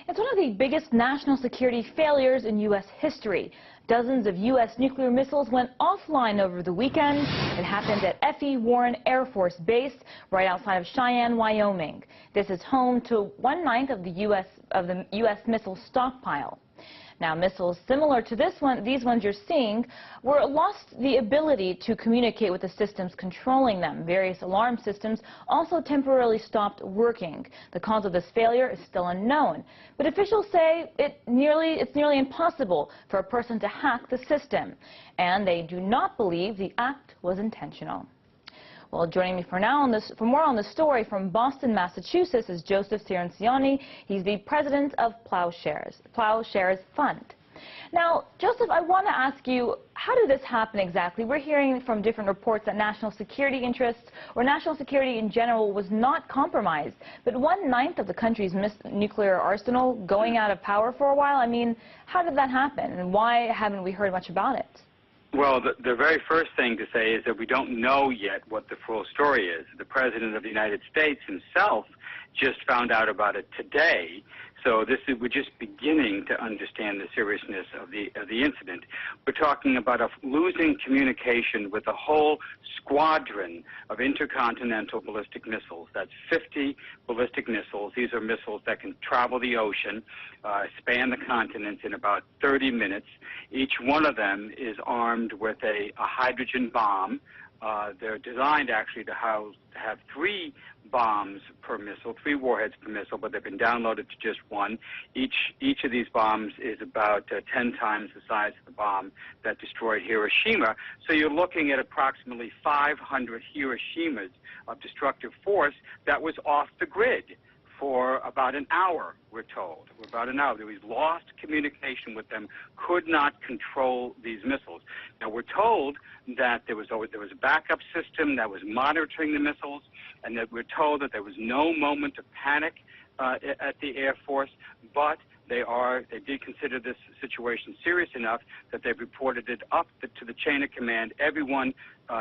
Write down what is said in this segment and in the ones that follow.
It's one of the biggest national security failures in U.S. history. Dozens of U.S. nuclear missiles went offline over the weekend. It happened at F.E. Warren Air Force Base, right outside of Cheyenne, Wyoming. This is home to 1/9 of the U.S. missile stockpile. Now, missiles similar to these ones you're seeing, lost the ability to communicate with the systems controlling them. Various alarm systems also temporarily stopped working. The cause of this failure is still unknown, but officials say it's nearly impossible for a person to hack the system, and they do not believe the act was intentional. Well, joining me for more on the story from Boston, Massachusetts, is Joseph Cirincione. He's the president of Plowshares Fund. Now, Joseph, I want to ask you, how did this happen exactly? We're hearing from different reports that national security interests, or national security in general, was not compromised. But 1/9 of the country's nuclear arsenal going out of power for a while, I mean, how did that happen, and why haven't we heard much about it? Well, the very first thing to say is that we don't know yet what the full story is. The President of the United States himself just found out about it today, so we're just beginning to understand the seriousness of the incident. We're talking about losing communication with a whole squadron of intercontinental ballistic missiles. That's 50 ballistic missiles. These are missiles that can travel the ocean, span the continents in about 30 minutes. Each one of them is armed with a hydrogen bomb. They're designed actually to have 3 bombs per missile, 3 warheads per missile, but they've been downloaded to just 1. Each of these bombs is about 10 times the size of the bomb that destroyed Hiroshima. So you're looking at approximately 500 Hiroshimas of destructive force that was off the grid for about an hour, we're told. About an hour. We lost communication with them, could not control these missiles. Now, we're told that there was a backup system that was monitoring the missiles, and that we're told that there was no moment of panic at the Air Force, but they did consider this situation serious enough that they've reported it up to the chain of command. Everyone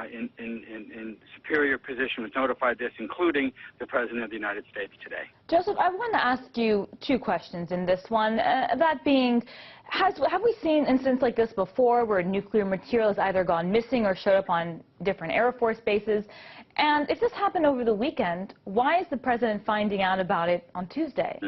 in superior position was notified this, including the President of the United States today. Joseph, I want to ask you 2 questions in this one. That being, have we seen incidents like this before where nuclear material has either gone missing or showed up on different Air Force bases? And if this happened over the weekend, why is the President finding out about it on Tuesday?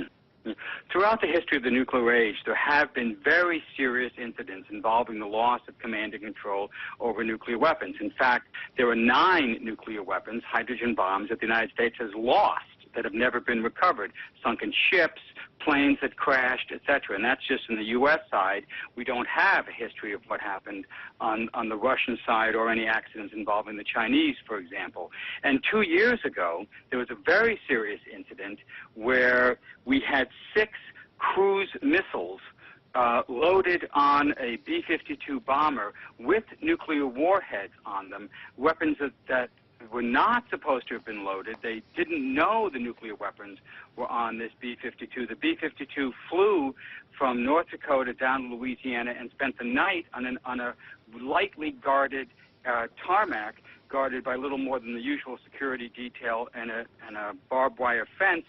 Throughout the history of the nuclear age, there have been very serious incidents involving the loss of command and control over nuclear weapons. In fact, there are 9 nuclear weapons, hydrogen bombs, that the United States has lost that have never been recovered. Sunken ships, planes that crashed, etc. And that's just in the U.S. side. We don't have a history of what happened on the Russian side or any accidents involving the Chinese, for example. And 2 years ago, there was a very serious incident where we had 6 cruise missiles loaded on a B-52 bomber with nuclear warheads on them, weapons that were not supposed to have been loaded. They didn't know the nuclear weapons were on this B-52. The B-52 flew from North Dakota down to Louisiana and spent the night on a lightly guarded tarmac, guarded by little more than the usual security detail and a barbed wire fence.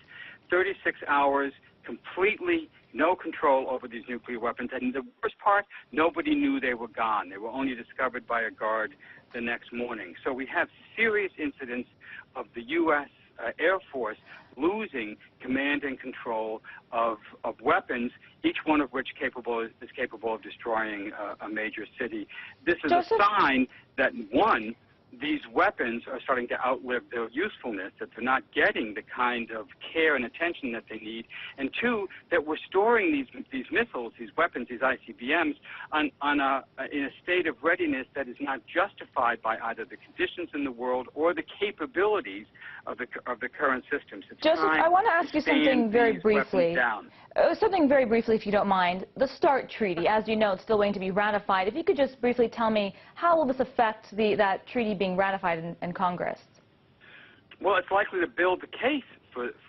36 hours, completely no control over these nuclear weapons. And the worst part, nobody knew they were gone. They were only discovered by a guard the next morning. So we have serious incidents of the U.S. Air Force losing command and control of weapons, each one of which is capable of destroying a major city. This is Joseph? A sign that, one, these weapons are starting to outlive their usefulness, that they're not getting the kind of care and attention that they need, and 2, that we're storing these missiles, these weapons, these ICBMs, in a state of readiness that is not justified by either the conditions in the world or the capabilities of the current systems. It's Joseph, I want to ask you something very briefly. Something very briefly, if you don't mind. The START treaty, as you know, it's still waiting to be ratified. If you could just briefly tell me, how will this affect that treaty being ratified in Congress? Well, it's likely to build the case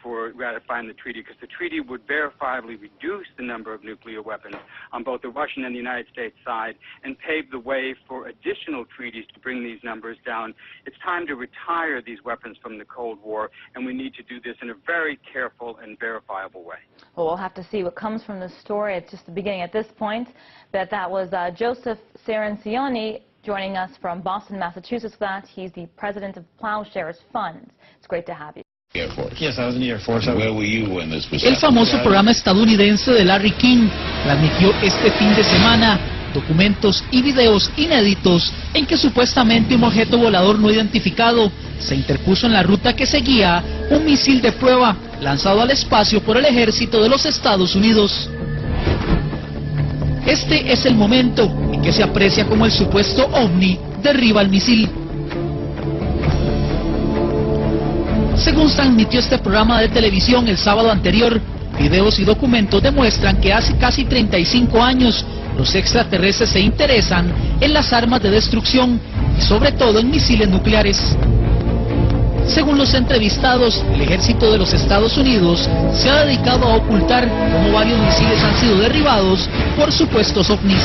for ratifying the treaty, because the treaty would verifiably reduce the number of nuclear weapons on both the Russian and the United States side and pave the way for additional treaties to bring these numbers down. It's time to retire these weapons from the Cold War, and we need to do this in a very careful and verifiable way. Well, we'll have to see what comes from this story. It's just the beginning at this point. That was Joseph Cirincione joining us from Boston, Massachusetts. He's the president of Plowshares Funds. It's great to have you. Air Force. Yes, I was in the Air Force. Where were you when this was El famoso programa estadounidense de Larry King transmitió este fin de semana documentos y videos inéditos en que supuestamente un objeto volador no identificado se interpuso en la ruta que seguía un misil de prueba lanzado al espacio por el ejército de los Estados Unidos. Este es el momento en que se aprecia como el supuesto ovni derriba el misil. Según transmitió este programa de televisión el sábado anterior, videos y documentos demuestran que hace casi 35 años los extraterrestres se interesan en las armas de destrucción y sobre todo en misiles nucleares. Según los entrevistados, el ejército de los Estados Unidos se ha dedicado a ocultar cómo varios misiles han sido derribados por supuestos ovnis.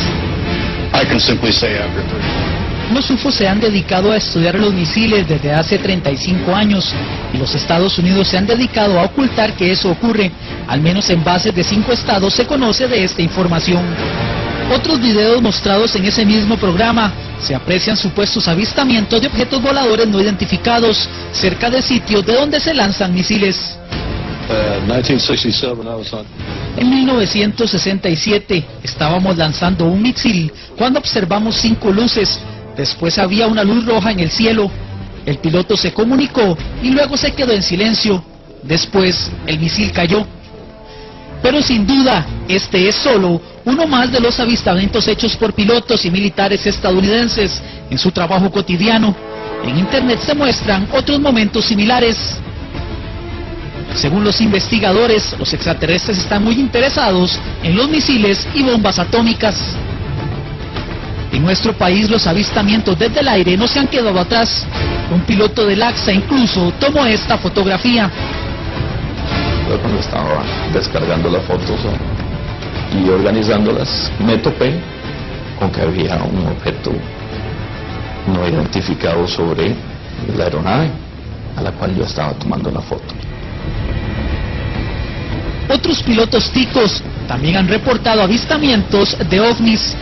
Los UFOs se han dedicado a estudiar los misiles desde hace 35 años y los Estados Unidos se han dedicado a ocultar que eso ocurre. Al menos en bases de 5 estados se conoce de esta información. Otros videos mostrados en ese mismo programa se aprecian supuestos avistamientos de objetos voladores no identificados cerca de sitios de donde se lanzan misiles. En 1967 estábamos lanzando un misil cuando observamos 5 luces. Después había una luz roja en el cielo. El piloto se comunicó y luego se quedó en silencio. Después el misil cayó. Pero sin duda, este es solo uno más de los avistamientos hechos por pilotos y militares estadounidenses en su trabajo cotidiano. En Internet se muestran otros momentos similares. Según los investigadores, los extraterrestres están muy interesados en los misiles y bombas atómicas. En nuestro país los avistamientos desde el aire no se han quedado atrás. Un piloto del AXA incluso tomó esta fotografía. Cuando estaba descargando las fotos y organizándolas, me topé con que había un objeto no identificado sobre la aeronave a la cual yo estaba tomando la foto. Otros pilotos ticos también han reportado avistamientos de ovnis.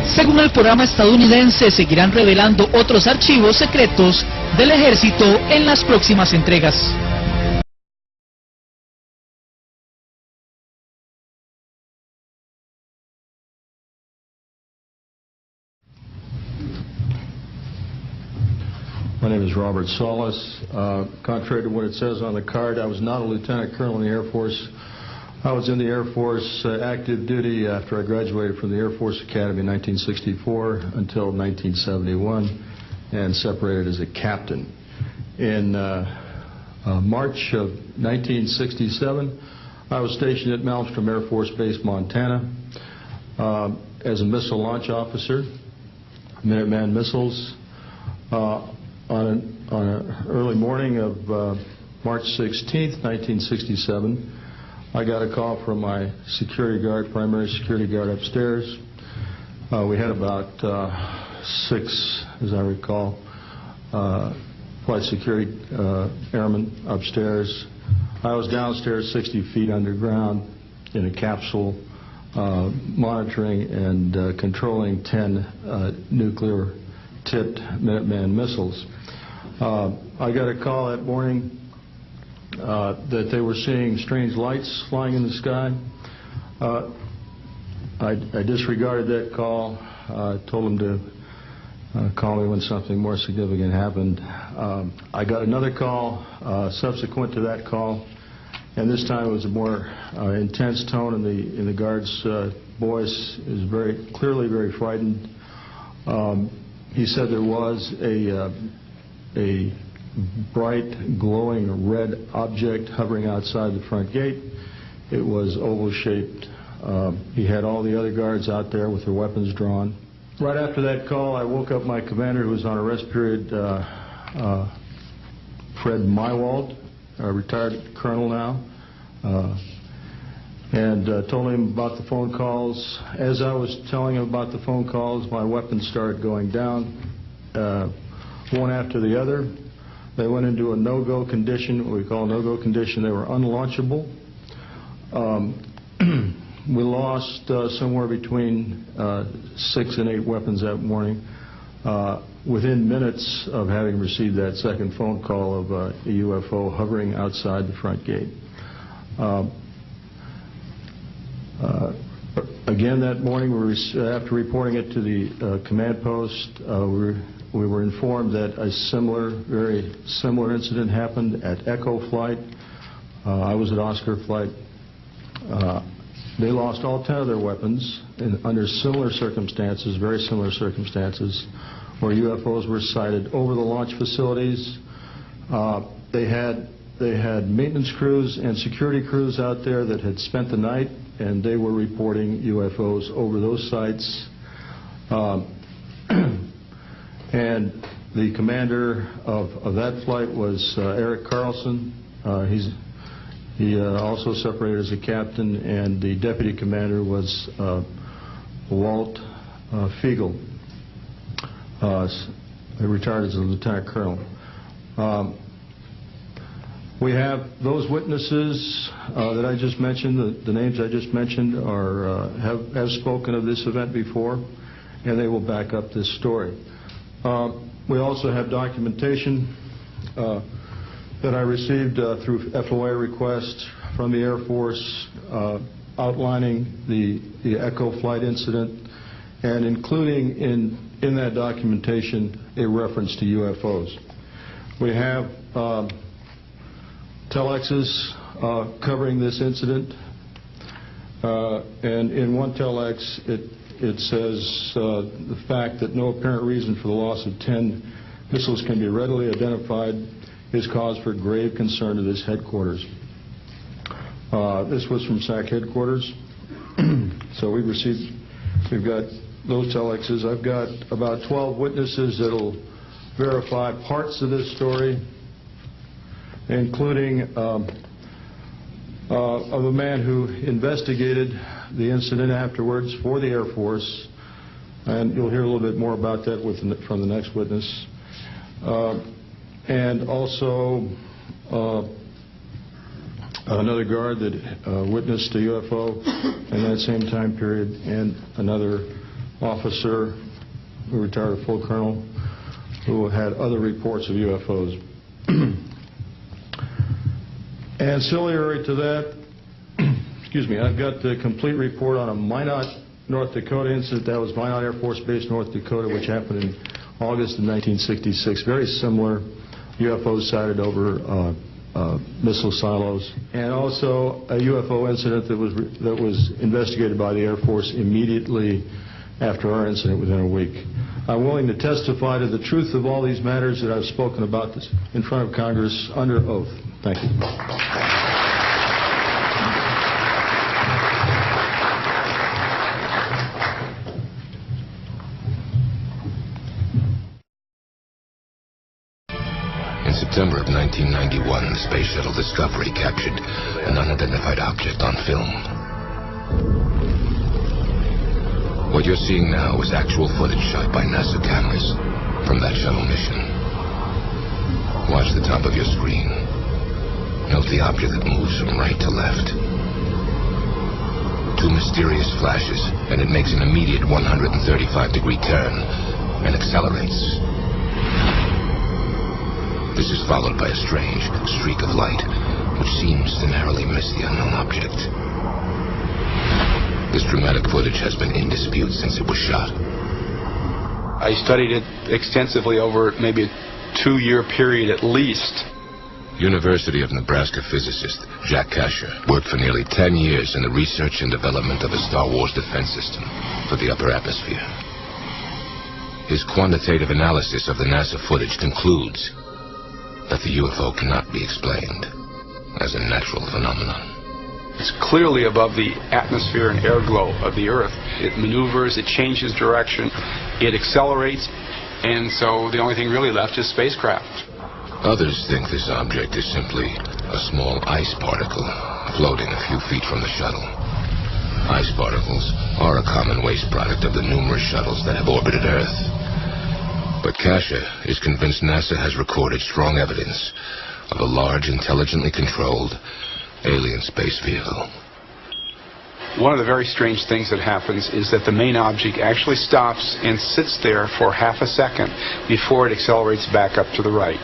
Según el programa estadounidense, seguirán revelando otros archivos secretos del ejército en las próximas entregas. My name is Robert Solis. Contrary to what it says on the card, I was not a lieutenant colonel in the Air Force. I was in the Air Force active duty after I graduated from the Air Force Academy in 1964 until 1971 and separated as a captain. In March of 1967, I was stationed at Malmstrom Air Force Base, Montana, as a missile launch officer, Minuteman Missiles. On an early morning of March 16th, 1967, I got a call from my security guard, primary security guard upstairs. We had about 6, as I recall, flight security airmen upstairs. I was downstairs 60 feet underground in a capsule monitoring and controlling 10 nuclear-tipped Minuteman missiles. I got a call that morning that they were seeing strange lights flying in the sky. I disregarded that call. Told them to call me when something more significant happened. I got another call subsequent to that call, and this time it was a more intense tone in the guard's voice. It was very clearly very frightened. He said there was a bright, glowing red object hovering outside the front gate. It was oval-shaped. He had all the other guards out there with their weapons drawn. Right after that call, I woke up my commander, who was on a rest period, Fred Mywald, a retired colonel now, and told him about the phone calls. As I was telling him about the phone calls, my weapons started going down, one after the other. They went into a no-go condition, what we call a no-go condition. They were unlaunchable. We lost somewhere between 6 and 8 weapons that morning within minutes of having received that second phone call of a UFO hovering outside the front gate. Again that morning, after reporting it to the command post, we were informed that a very similar incident happened at Echo Flight. I was at Oscar Flight. They lost all 10 of their weapons under similar circumstances, very similar circumstances, where UFOs were sighted over the launch facilities. They had maintenance crews and security crews out there that had spent the night, and they were reporting UFOs over those sites. And the commander of that flight was Eric Carlson. He also separated as a captain, and the deputy commander was Walt Fiegel. He retired as a lieutenant colonel. We have those witnesses that I just mentioned, the names I just mentioned have spoken of this event before, and they will back up this story. We also have documentation that I received through FOA request from the Air Force outlining the Echo Flight incident, and including in that documentation a reference to UFOs. We have telexes covering this incident, and in one telex it says the fact that no apparent reason for the loss of 10 missiles can be readily identified is cause for grave concern to this headquarters. This was from SAC headquarters. So we've got those telexes. I've got about 12 witnesses that'll verify parts of this story, including of a man who investigated the incident afterwards for the Air Force, and you'll hear a little bit more about that from the next witness. And also another guard that witnessed a UFO in that same time period, and another officer who retired a full colonel who had other reports of UFOs. Ancillary to that, excuse me, I've got the complete report on a Minot, North Dakota incident. That was Minot Air Force Base, North Dakota, which happened in August of 1966. Very similar, UFOs sighted over missile silos, and also a UFO incident that was investigated by the Air Force immediately after our incident within a week. I'm willing to testify to the truth of all these matters that I've spoken about this in front of Congress under oath. Thank you. In September of 1991, the Space Shuttle Discovery captured an unidentified object on film. What you're seeing now is actual footage shot by NASA cameras from that shuttle mission. Watch the top of your screen. Note the object that moves from right to left. Two mysterious flashes, and it makes an immediate 135-degree turn and accelerates. This is followed by a strange streak of light, which seems to narrowly miss the unknown object. This dramatic footage has been in dispute since it was shot. I studied it extensively over maybe a 2-year period at least. University of Nebraska physicist Jack Kasher worked for nearly 10 years in the research and development of a Star Wars defense system for the upper atmosphere. His quantitative analysis of the NASA footage concludes that the UFO cannot be explained as a natural phenomenon. It's clearly above the atmosphere and air glow of the Earth. It maneuvers, it changes direction, it accelerates, and so the only thing really left is spacecraft. Others think this object is simply a small ice particle floating a few feet from the shuttle. Ice particles are a common waste product of the numerous shuttles that have orbited Earth. But Kasha is convinced NASA has recorded strong evidence of a large, intelligently controlled alien space vehicle. One of the very strange things that happens is that the main object actually stops and sits there for half a second before it accelerates back up to the right.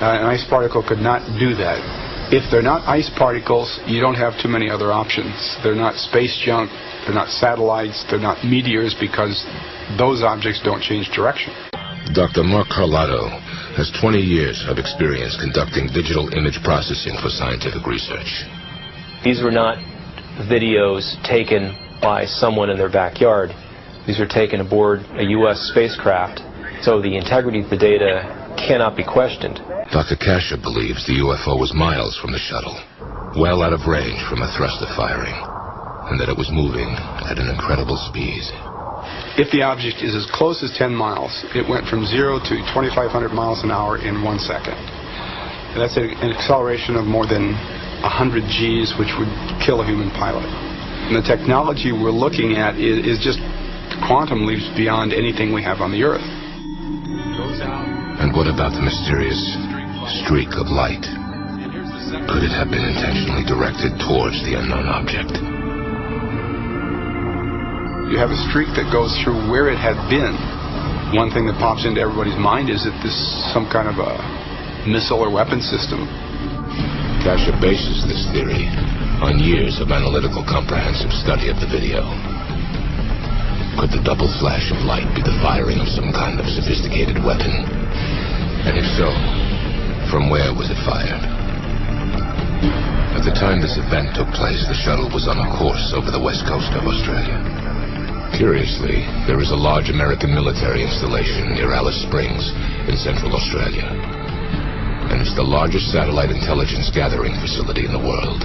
An ice particle could not do that. If they're not ice particles, you don't have too many other options. They're not space junk, they're not satellites, they're not meteors, because those objects don't change direction. Dr. Mark Carlotto has 20 years of experience conducting digital image processing for scientific research. These were not videos taken by someone in their backyard. These were taken aboard a U.S. spacecraft, so the integrity of the data cannot be questioned. Dr. Kasha believes the UFO was miles from the shuttle, well out of range from a thruster firing, and that it was moving at an incredible speed. If the object is as close as 10 miles, it went from 0 to 2,500 miles an hour in 1 second. And that's an acceleration of more than 100 Gs, which would kill a human pilot. And the technology we're looking at is just quantum leaps beyond anything we have on the Earth. And what about the mysterious streak of light? Could it have been intentionally directed towards the unknown object? You have a streak that goes through where it had been. One thing that pops into everybody's mind is that this is some kind of a missile or weapon system. Kasha bases this theory on years of analytical, comprehensive study of the video. Could the double flash of light be the firing of some kind of sophisticated weapon? And if so, from where was it fired? At the time this event took place, the shuttle was on a course over the west coast of Australia. Curiously, there is a large American military installation near Alice Springs in central Australia. And it's the largest satellite intelligence gathering facility in the world.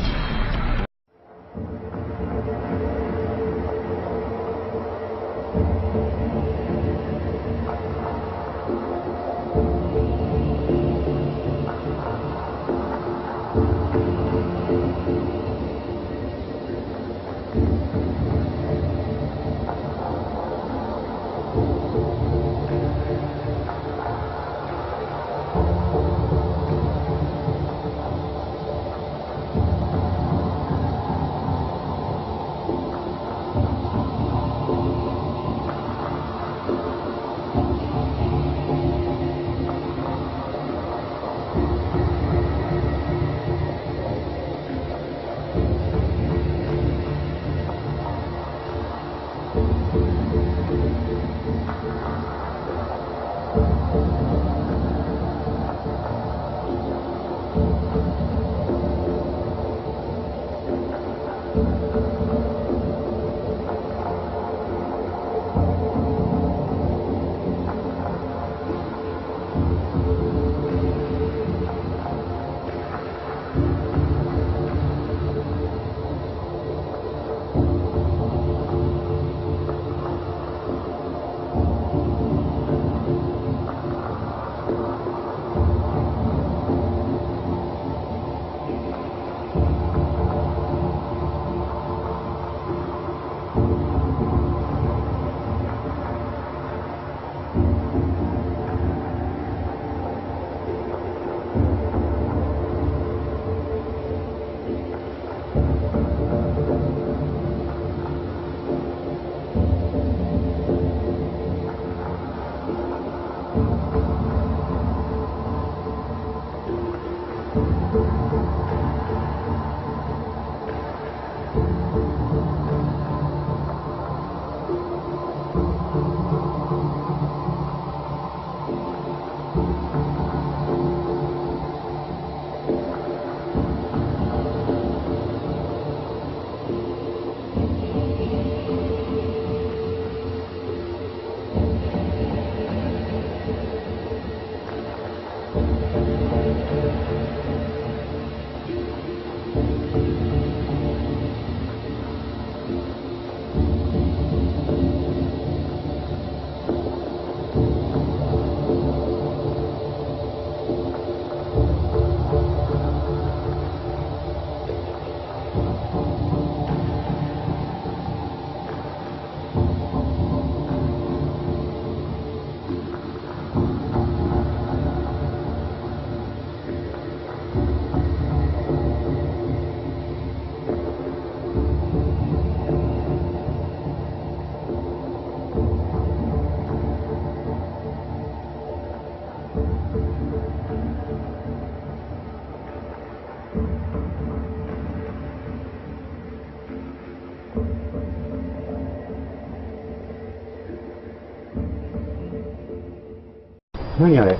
何あれ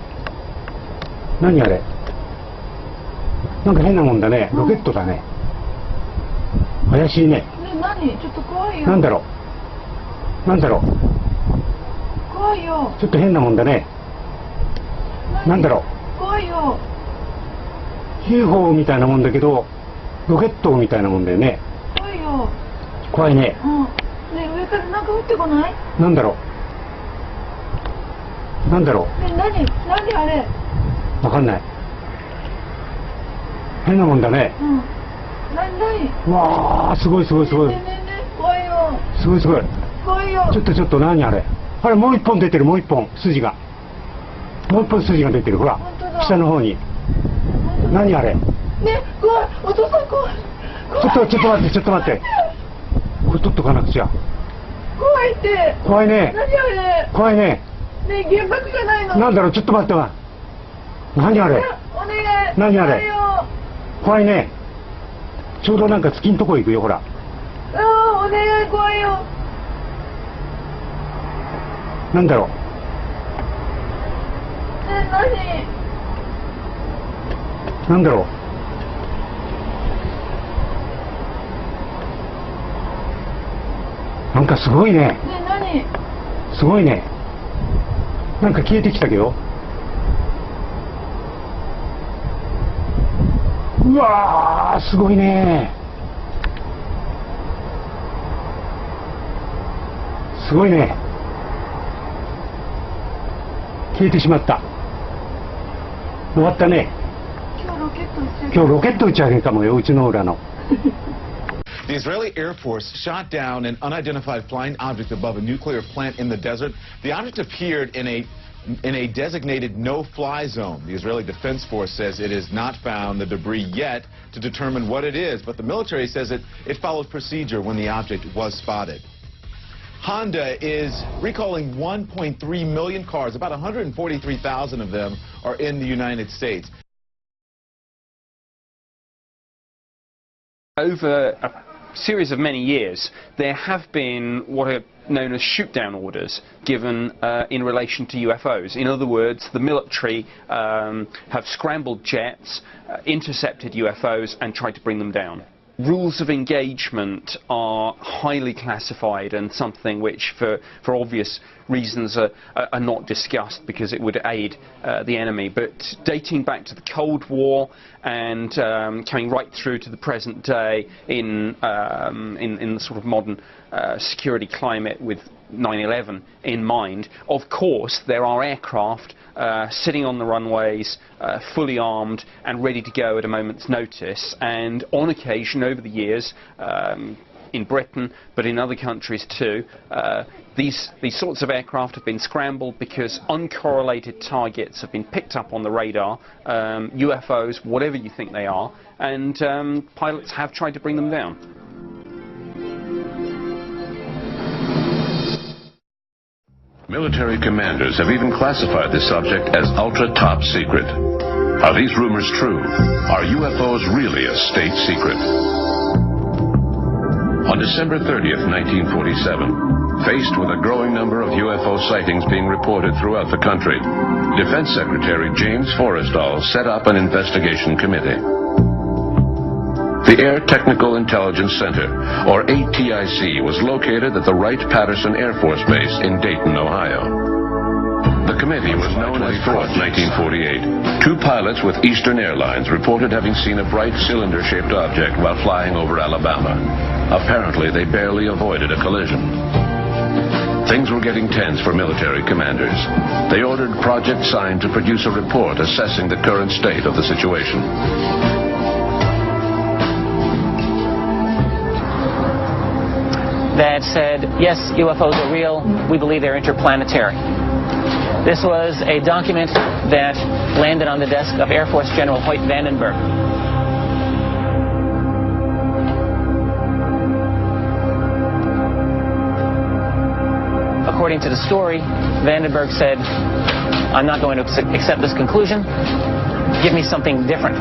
何あれなんか変なもんだね。ロケットだね。怪しいね。何ちょっと怖いよ。なんだろうなんだろう怖いよ。ちょっと変なもんだね。なんだろう怖いよ。UFO みたいなもんだけど、ロケットみたいなもんだよね。怖いよ。怖いね。うん。ね上からなんか降ってこない？なんだろうなんだろうね何あれ？わかんない。変なもんだね。うん。何？うわー、すごいすごいすごい。ね怖いよ。すごいすごい。怖いよ。ちょっと何あれ。あれもう一本出てる、もう一本筋が。もう一本筋が出てる、ほら。下の方に。何あれ。ね怖い。お父さん怖い。ちょっと待って。これ取っとかなくちゃ。怖いって。怖いね。何あれ。怖いね。ね原爆じゃないの。なんだろう、ちょっと待ってわ。何あれ。お願い。何あれ。怖いね。ちょうどなんか月んとこ行くよ、ほら。ああ、お願い、怖いよ。なんだろう。なんだろう。なんかすごいね。すごいね。なんか消えてきたけど。うわー、すごいね。すごいね。消えてしまった。終わったね。今日ロケット打ち上げかもよ、うちの裏の。The Israeli Air Force shot down an unidentified flying object above a nuclear plant in the desert. The object appeared in a designated no-fly zone. The Israeli Defense Force says it has not found the debris yet to determine what it is, but the military says it followed procedure when the object was spotted. Honda is recalling 1.3 million cars. About 143,000 of them are in the United States. Over a series of many years, there have been what are known as shoot-down orders given in relation to UFOs. In other words, the military have scrambled jets, intercepted UFOs and tried to bring them down. Rules of engagement are highly classified and something which, for obvious reasons, are not discussed because it would aid the enemy. But dating back to the Cold War and coming right through to the present day in the sort of modern security climate with 9/11 in mind, of course there are aircraft sitting on the runways, fully armed and ready to go at a moment's notice, and on occasion over the years, in Britain but in other countries too, these sorts of aircraft have been scrambled because uncorrelated targets have been picked up on the radar, UFOs, whatever you think they are, and pilots have tried to bring them down. Military commanders have even classified this subject as ultra-top secret. Are these rumors true? Are UFOs really a state secret? On December 30th, 1947, faced with a growing number of UFO sightings being reported throughout the country, Defense Secretary James Forrestal set up an investigation committee. The Air Technical Intelligence Center, or ATIC, was located at the Wright-Patterson Air Force Base in Dayton, Ohio. The committee was known as 4th, 1948. Two pilots with Eastern Airlines reported having seen a bright cylinder-shaped object while flying over Alabama. Apparently, they barely avoided a collision. Things were getting tense for military commanders. They ordered Project Sign to produce a report assessing the current state of the situation. That said, yes, UFOs are real. We believe they're interplanetary. This was a document that landed on the desk of Air Force General Hoyt Vandenberg. According to the story, Vandenberg said, "I'm not going to accept this conclusion. Give me something different."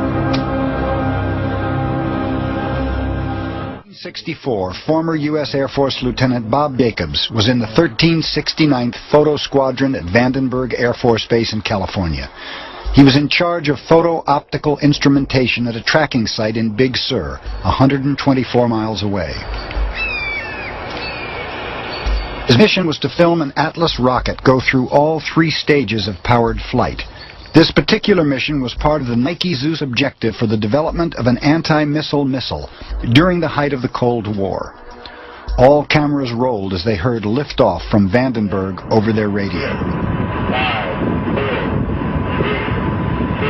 1964, former U.S. Air Force Lieutenant Bob Jacobs was in the 1369th Photo Squadron at Vandenberg Air Force Base in California. He was in charge of photo-optical instrumentation at a tracking site in Big Sur, 124 miles away. His mission was to film an Atlas rocket go through all 3 stages of powered flight. This particular mission was part of the Nike Zeus objective for the development of an anti-missile missile during the height of the Cold War. All cameras rolled as they heard liftoff from Vandenberg over their radio. 5, 4, 3, 2,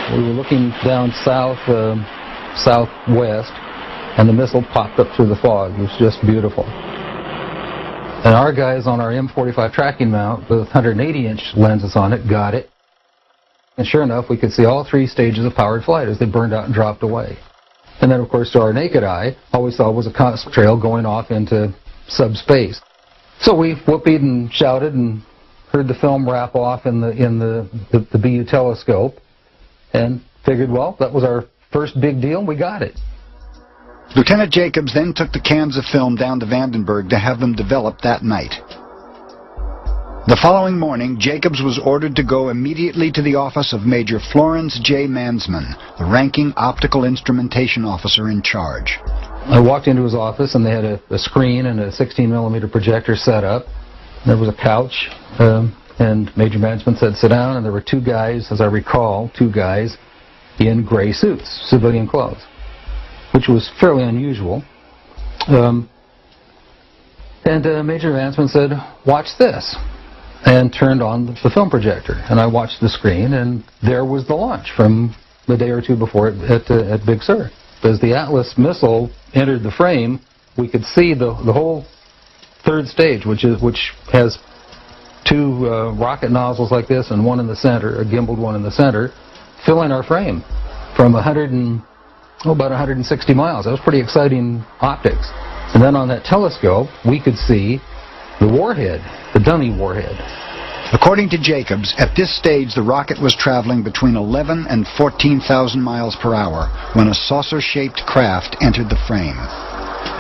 1. We were looking down southwest, and the missile popped up through the fog. It was just beautiful. And our guys on our M45 tracking mount with 180-inch lenses on it got it. And sure enough, we could see all 3 stages of powered flight as they burned out and dropped away. And then, of course, to our naked eye, all we saw was a constant trail going off into subspace. So we whooped and shouted and heard the film wrap off in the BU telescope, and figured, well, that was our first big deal, and we got it. Lieutenant Jacobs then took the cans of film down to Vandenberg to have them developed that night. The following morning, Jacobs was ordered to go immediately to the office of Major Florence J. Mansman, the ranking optical instrumentation officer in charge. I walked into his office, and they had a screen and a 16mm projector set up. There was a couch, and Major Mansman said, sit down, and there were 2 guys, as I recall, 2 guys in gray suits, civilian clothes, which was fairly unusual. And Major Mansman said, watch this, and turned on the film projector. And I watched the screen, and there was the launch from the day or 2 before at Big Sur. As the Atlas missile entered the frame, we could see the whole 3rd stage, which has 2 rocket nozzles like this and one in the center, a gimbaled one in the center, filling our frame from about 160 miles. That was pretty exciting optics. And then on that telescope, we could see the warhead, the dummy warhead. According to Jacobs, at this stage the rocket was traveling between 11 and 14,000 miles per hour when a saucer-shaped craft entered the frame.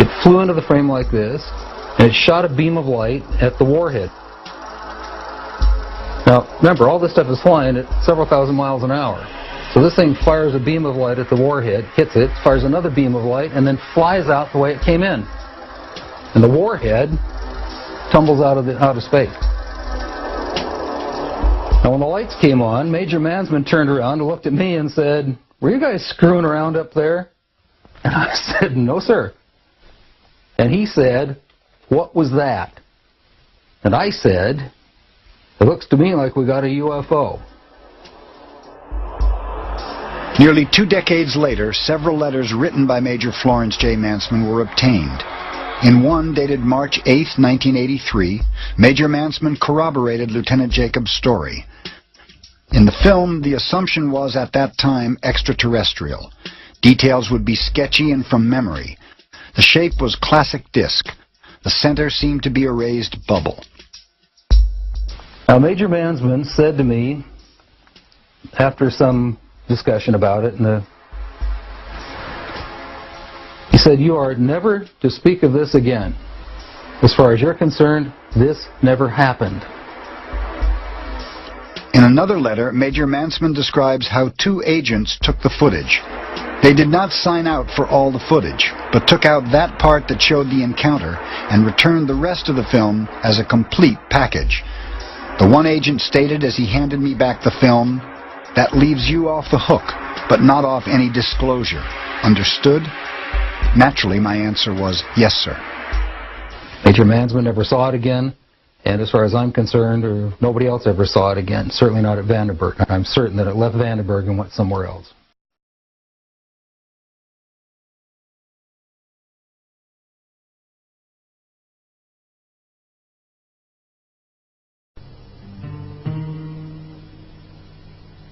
It flew into the frame like this, and it shot a beam of light at the warhead. Now, remember, all this stuff is flying at several thousand miles an hour. So this thing fires a beam of light at the warhead, hits it, fires another beam of light, and then flies out the way it came in. And the warhead tumbles out of space. Now, when the lights came on, Major Mansman turned around and looked at me and said, were you guys screwing around up there? And I said, no, sir. And he said, what was that? And I said, it looks to me like we got a UFO. Nearly 2 decades later, several letters written by Major Florence J. Mansman were obtained. In one dated March 8, 1983, Major Mansman corroborated Lieutenant Jacobs' story. In the film, the assumption was at that time extraterrestrial. Details would be sketchy and from memory. The shape was classic disc. The center seemed to be a raised bubble. Now, Major Mansman said to me, after some discussion about it, he said, you are never to speak of this again. As far as you're concerned, this never happened. In another letter, Major Mansman describes how 2 agents took the footage. They did not sign out for all the footage, but took out that part that showed the encounter and returned the rest of the film as a complete package. The one agent stated as he handed me back the film, that leaves you off the hook, but not off any disclosure. Understood? Naturally, my answer was, yes, sir. Major Mansman never saw it again, and as far as I'm concerned, or nobody else ever saw it again. Certainly not at Vandenberg. I'm certain that it left Vandenberg and went somewhere else.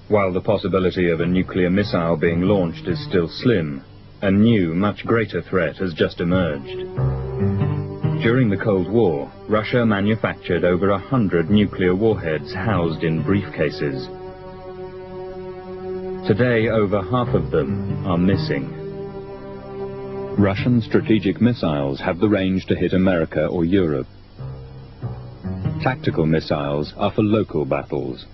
While the possibility of a nuclear missile being launched is still slim, a new, much greater threat has just emerged. During the Cold War, Russia manufactured over 100 nuclear warheads housed in briefcases. Today, over half of them are missing. Russian strategic missiles have the range to hit America or Europe. Tactical missiles are for local battles.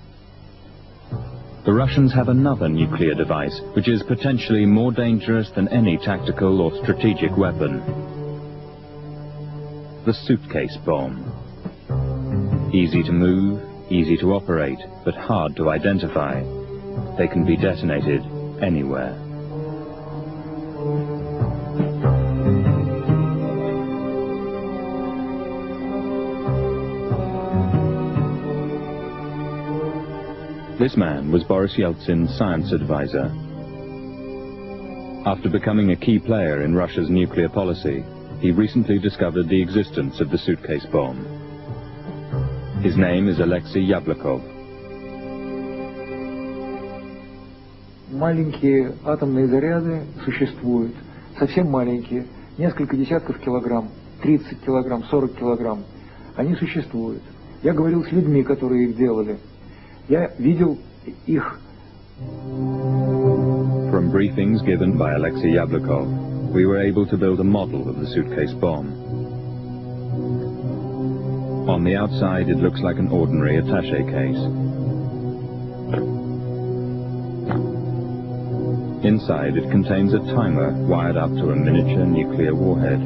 The Russians have another nuclear device which is potentially more dangerous than any tactical or strategic weapon. The suitcase bomb. Easy to move, easy to operate, but hard to identify. They can be detonated anywhere. This man was Boris Yeltsin's science advisor. After becoming a key player in Russia's nuclear policy, he recently discovered the existence of the suitcase bomb. His name is Alexei Yablokov. Маленькие атомные заряды существуют, совсем маленькие, несколько десятков килограмм, 30 килограмм, 40 килограмм. Они существуют. Я говорил с людьми, которые их делали. Я видел их. From briefings given by Alexei Yablokov, we were able to build a model of the suitcase bomb. On the outside, it looks like an ordinary attaché case. Inside, it contains a timer wired up to a miniature nuclear warhead.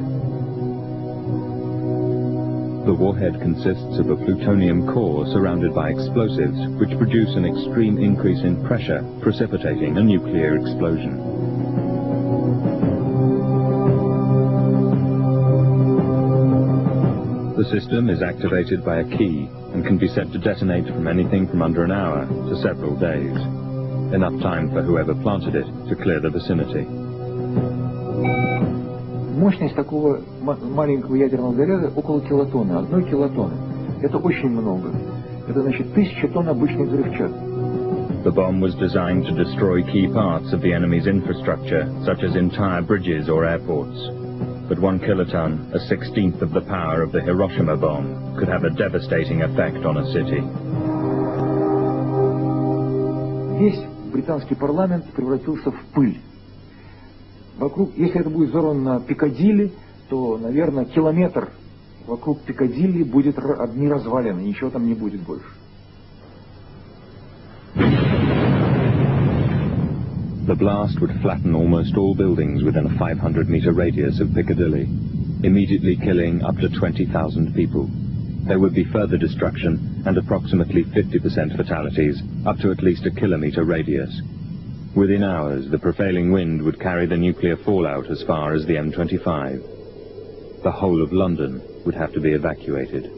The warhead consists of a plutonium core surrounded by explosives which produce an extreme increase in pressure, precipitating a nuclear explosion. The system is activated by a key and can be said to detonate from anything from under an hour to several days. Enough time for whoever planted it to clear the vicinity. Мощность такого маленького ядерного заряда около килотонны, 1 килотонны. Это очень много. Это значит 1000 тонн обычной взрывчатки. The bomb was designed to destroy key parts of the enemy's infrastructure, such as entire bridges or airports. But 1 kiloton, a 16th of the power of the Hiroshima bomb, could have a devastating effect on a city. Весь британский парламент превратился в пыль. Вокруг, если это будет взорвано на Пикадилли, то, наверное, километр вокруг Пикадилли будет одни развалины, ничего там не будет больше. The blast would flatten almost all buildings within a 500-meter radius of Piccadilly, immediately killing up to 20,000 people. There would be further destruction and approximately 50% fatalities up to at least a kilometer radius. Within hours, the prevailing wind would carry the nuclear fallout as far as the M25. The whole of London would have to be evacuated.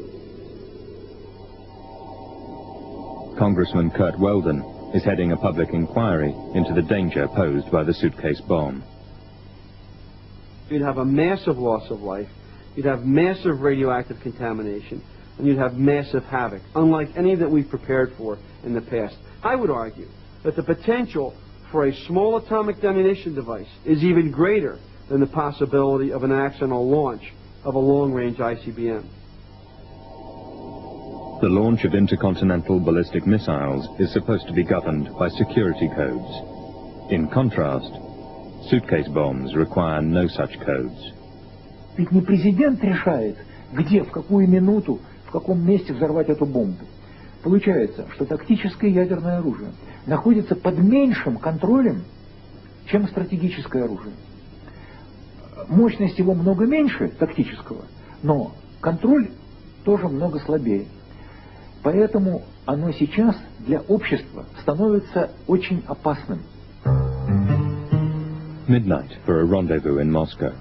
Congressman Kurt Weldon is heading a public inquiry into the danger posed by the suitcase bomb. You'd have a massive loss of life, you'd have massive radioactive contamination, and you'd have massive havoc, unlike any that we've prepared for in the past. I would argue that the potential for a small atomic detonating device is even greater than the possibility of an accidental launch of a long-range ICBM. The launch of intercontinental ballistic missiles is supposed to be governed by security codes. In contrast, suitcase bombs require no such codes. Ведь не президент решает, где, в какую минуту, в каком месте взорвать эту бомбу. Получается, что тактическое ядерное оружие находится под меньшим контролем, чем стратегическое оружие. Мощность его много меньше тактического, но контроль тоже много слабее. Поэтому оно сейчас для общества становится очень опасным. Midnight for a rendezvous in Moscow.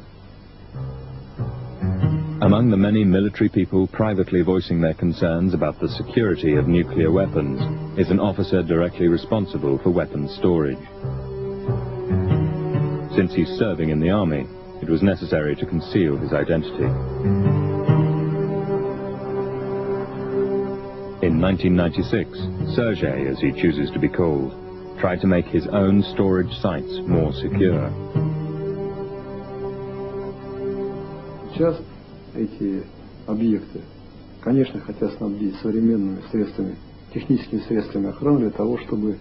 Among the many military people privately voicing their concerns about the security of nuclear weapons is an officer directly responsible for weapons storage. Since he's serving in the army, it was necessary to conceal his identity. In 1996, Sergei, as he chooses to be called, tried to make his own storage sites more secure. Сейчас эти объекты, конечно, хотят снабдить современными средствами, техническими средствами охраны для того, чтобы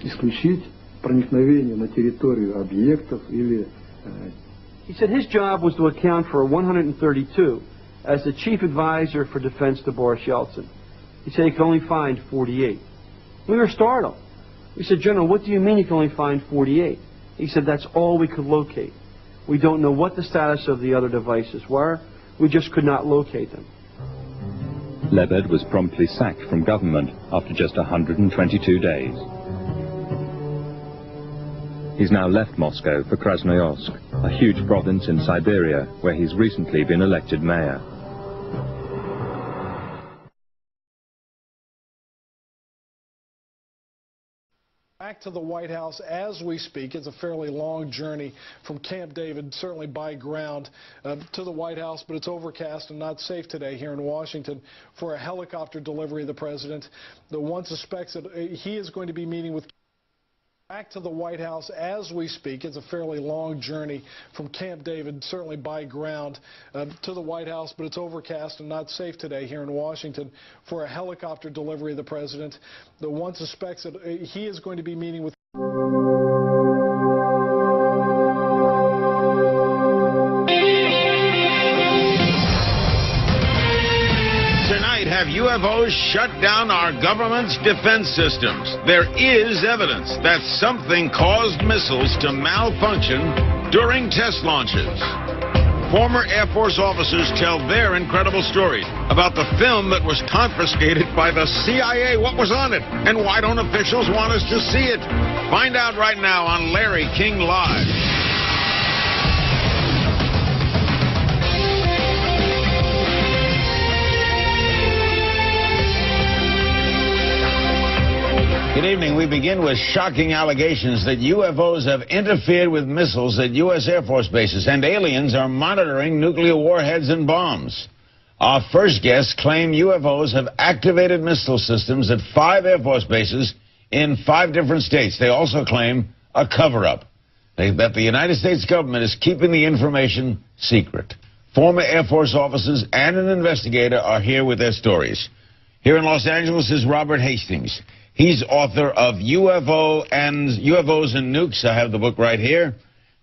исключить проникновение на территорию объектов или... He said his job was to account for 132 as the chief advisor for defense to Boris Yeltsin. He said he could only find 48. We were startled. We said, General, what do you mean you can only find 48? He said, that's all we could locate. We don't know what the status of the other devices were. We just could not locate them. Lebed was promptly sacked from government after just 122 days. He's now left Moscow for Krasnoyarsk, a huge province in Siberia where he's recently been elected mayor. Back to the White House as we speak. It's a fairly long journey from Camp David, certainly by ground, to the White House, but it's overcast and not safe today here in Washington for a helicopter delivery of the president. The one suspects that he is going to be meeting with... Back to the White House as we speak. It's a fairly long journey from Camp David, certainly by ground, to the White House, but it's overcast and not safe today here in Washington for a helicopter delivery of the president. The one suspects that he is going to be meeting with... Have UFOs shut down our government's defense systems? There is evidence that something caused missiles to malfunction during test launches. Former Air Force officers tell their incredible stories about the film that was confiscated by the CIA. What was on it? And why don't officials want us to see it? Find out right now on Larry King Live. Good evening. We begin with shocking allegations that UFOs have interfered with missiles at U.S. Air Force bases, and aliens are monitoring nuclear warheads and bombs. Our first guests claim UFOs have activated missile systems at 5 Air Force bases in 5 different states. They also claim a cover-up, that the United States government is keeping the information secret. Former Air Force officers and an investigator are here with their stories. Here in Los Angeles is Robert Hastings. He's author of UFOs and Nukes. I have the book right here.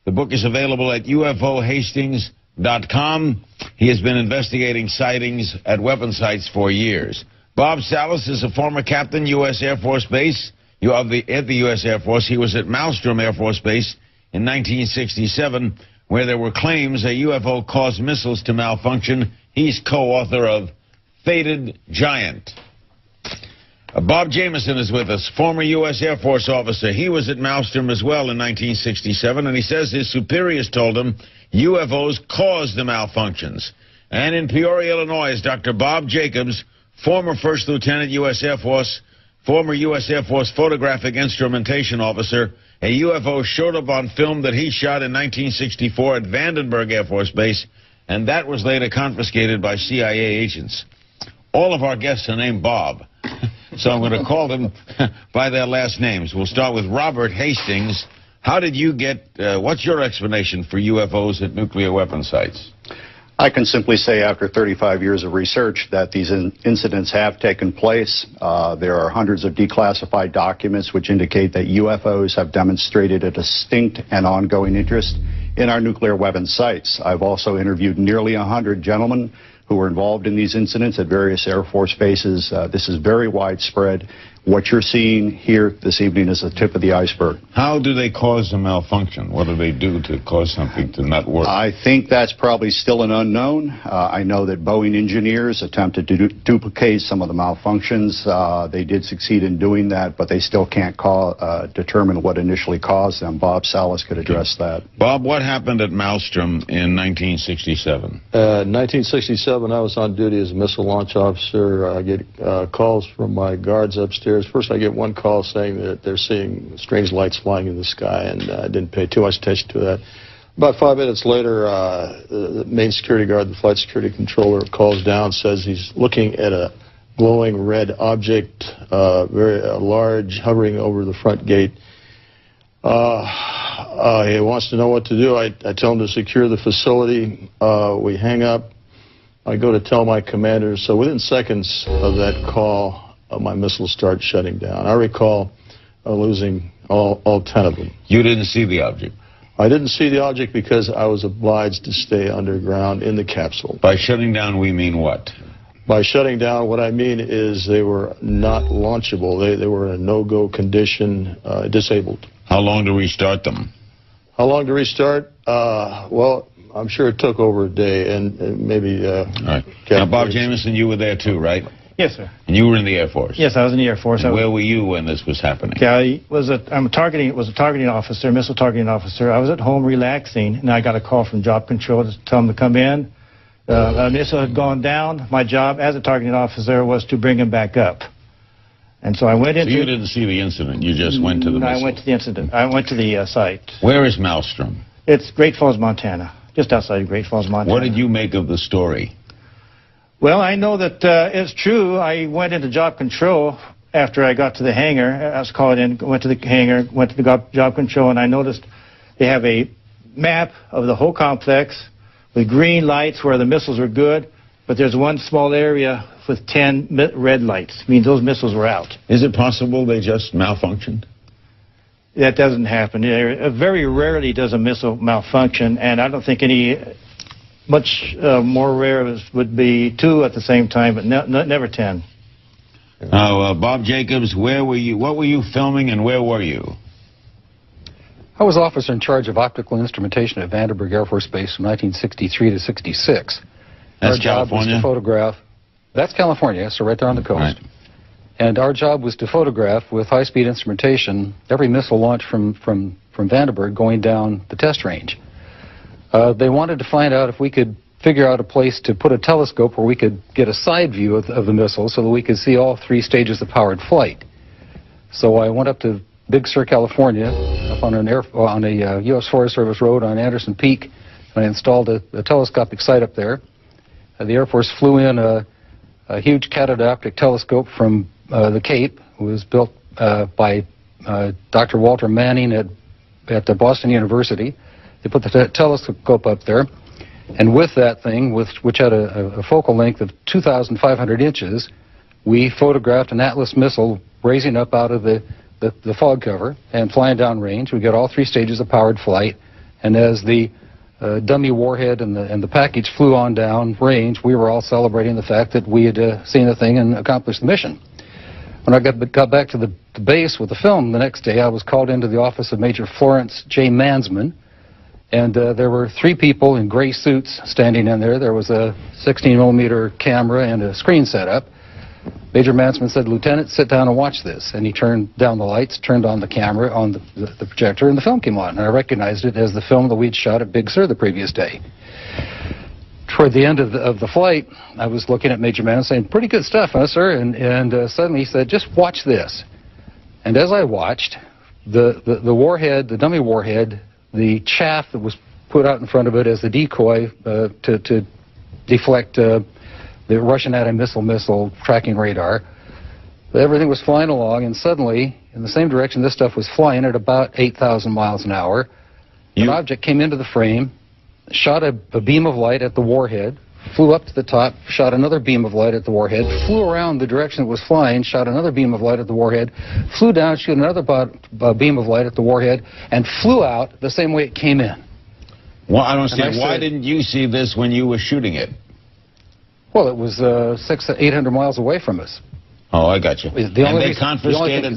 The book is available at ufohastings.com. He has been investigating sightings at weapon sites for years. Bob Salas is a former captain, U.S. Air Force Base. At the U.S. Air Force, he was at Malmstrom Air Force Base in 1967, where there were claims a UFO caused missiles to malfunction. He's co-author of Fated Giant. Bob Jameson is with us, former U.S. Air Force officer. He was at Malmstrom as well in 1967, and he says his superiors told him UFOs caused the malfunctions. And in Peoria, Illinois, is Dr. Bob Jacobs, former First Lieutenant U.S. Air Force, former U.S. Air Force photographic instrumentation officer. A UFO showed up on film that he shot in 1964 at Vandenberg Air Force Base, and that was later confiscated by CIA agents. All of our guests are named Bob. So I'm going to call them by their last names. We'll start with Robert Hastings. How did you get, what's your explanation for UFOs at nuclear weapon sites? I can simply say after 35 years of research that these incidents have taken place. There are hundreds of declassified documents which indicate that UFOs have demonstrated a distinct and ongoing interest in our nuclear weapon sites. I've also interviewed nearly 100 gentlemen who were involved in these incidents at various Air Force bases. This is very widespread. What you're seeing here this evening is the tip of the iceberg. How do they cause a malfunction? What do they do to cause something to not work? I think that's probably still an unknown. I know that Boeing engineers attempted to duplicate some of the malfunctions. They did succeed in doing that, but they still can't determine what initially caused them. Bob Salas could address that. Bob, what happened at Malmstrom in 1967? 1967, I was on duty as a missile launch officer. I get calls from my guards upstairs. First, I get one call saying that they're seeing strange lights flying in the sky, and I didn't pay too much attention to that. About 5 minutes later, the main security guard, the flight security controller, calls down, says he's looking at a glowing red object, very large, hovering over the front gate. He wants to know what to do. I tell him to secure the facility. We hang up. I go to tell my commander. So within seconds of that call, my missiles start shutting down. I recall losing all 10 of them. You didn't see the object? I didn't see the object because I was obliged to stay underground in the capsule. By shutting down, we mean what? By shutting down, what I mean is they were not launchable. They were in a no-go condition, disabled. How long to restart them? How long to restart? Well, I'm sure it took over a day, and maybe... All right. Now, Bob Jameson, you were there too, right? Yes, sir. And you were in the Air Force? Yes, I was in the Air Force. And where were you when this was happening? Yeah, I was a targeting officer, missile targeting officer. I was at home relaxing, and I got a call from Job Control to tell them to come in. A missile had gone down. My job as a targeting officer was to bring him back up. And so I went into... So you didn't see the incident, you just went to the missile? I went to the incident. I went to the site. Where is Maelstrom? It's Great Falls, Montana, just outside of Great Falls, Montana. What did you make of the story? Well, I know that it's true. I went into Job Control after I got to the hangar. I was called in, went to the hangar, went to the Job Control, and I noticed they have a map of the whole complex with green lights where the missiles are good, but there's one small area with 10 red lights. It means those missiles were out. Is it possible they just malfunctioned? That doesn't happen. Very rarely does a missile malfunction, and I don't think much more rare would be 2 at the same time, but never 10. Now, Bob Jacobs, where were you? What were you filming, and where were you? I was officer in charge of optical instrumentation at Vandenberg Air Force Base from 1963 to 66. That's our job California? was to photograph. That's California, so right there on the coast. Right. And our job was to photograph with high-speed instrumentation every missile launch from Vandenberg going down the test range. They wanted to find out if we could figure out a place to put a telescope where we could get a side view of the missile so that we could see all 3 stages of powered flight. So I went up to Big Sur, California, up on a U.S. Forest Service road on Anderson Peak, and I installed a telescopic sight up there. The Air Force flew in a huge catadioptric telescope from the Cape. It was built by Dr. Walter Manning at Boston University. They put the telescope up there, and with that thing, which had a focal length of 2,500 inches, we photographed an Atlas missile raising up out of the fog cover and flying downrange. We got all 3 stages of powered flight, and as the dummy warhead and the package flew on down range, we were all celebrating the fact that we had seen the thing and accomplished the mission. When I got back to the base with the film the next day, I was called into the office of Major Florence J. Mansman, and there were 3 people in gray suits standing in there. There was a 16mm camera and a screen set up. Major Mansman said, "Lieutenant, sit down and watch this." And he turned down the lights, turned on the camera, on the projector, and the film came on. And I recognized it as the film that we'd shot at Big Sur the previous day. Toward the end of the flight, I was looking at Major Mansman saying, "Pretty good stuff, huh, sir?" And suddenly he said, "Just watch this." And as I watched, the warhead, the dummy warhead, the chaff that was put out in front of it as the decoy to deflect the Russian anti-missile tracking radar. Everything was flying along, and suddenly, in the same direction this stuff was flying at about 8,000 miles an hour, an object came into the frame, shot a beam of light at the warhead, flew up to the top, shot another beam of light at the warhead, flew around the direction it was flying, shot another beam of light at the warhead, flew down, shot another beam of light at the warhead, and flew out the same way it came in. Well, I don't understand. Why didn't you see this when you were shooting it? Well, it was 600 to 800 miles away from us. Oh, I got you. And they confiscated.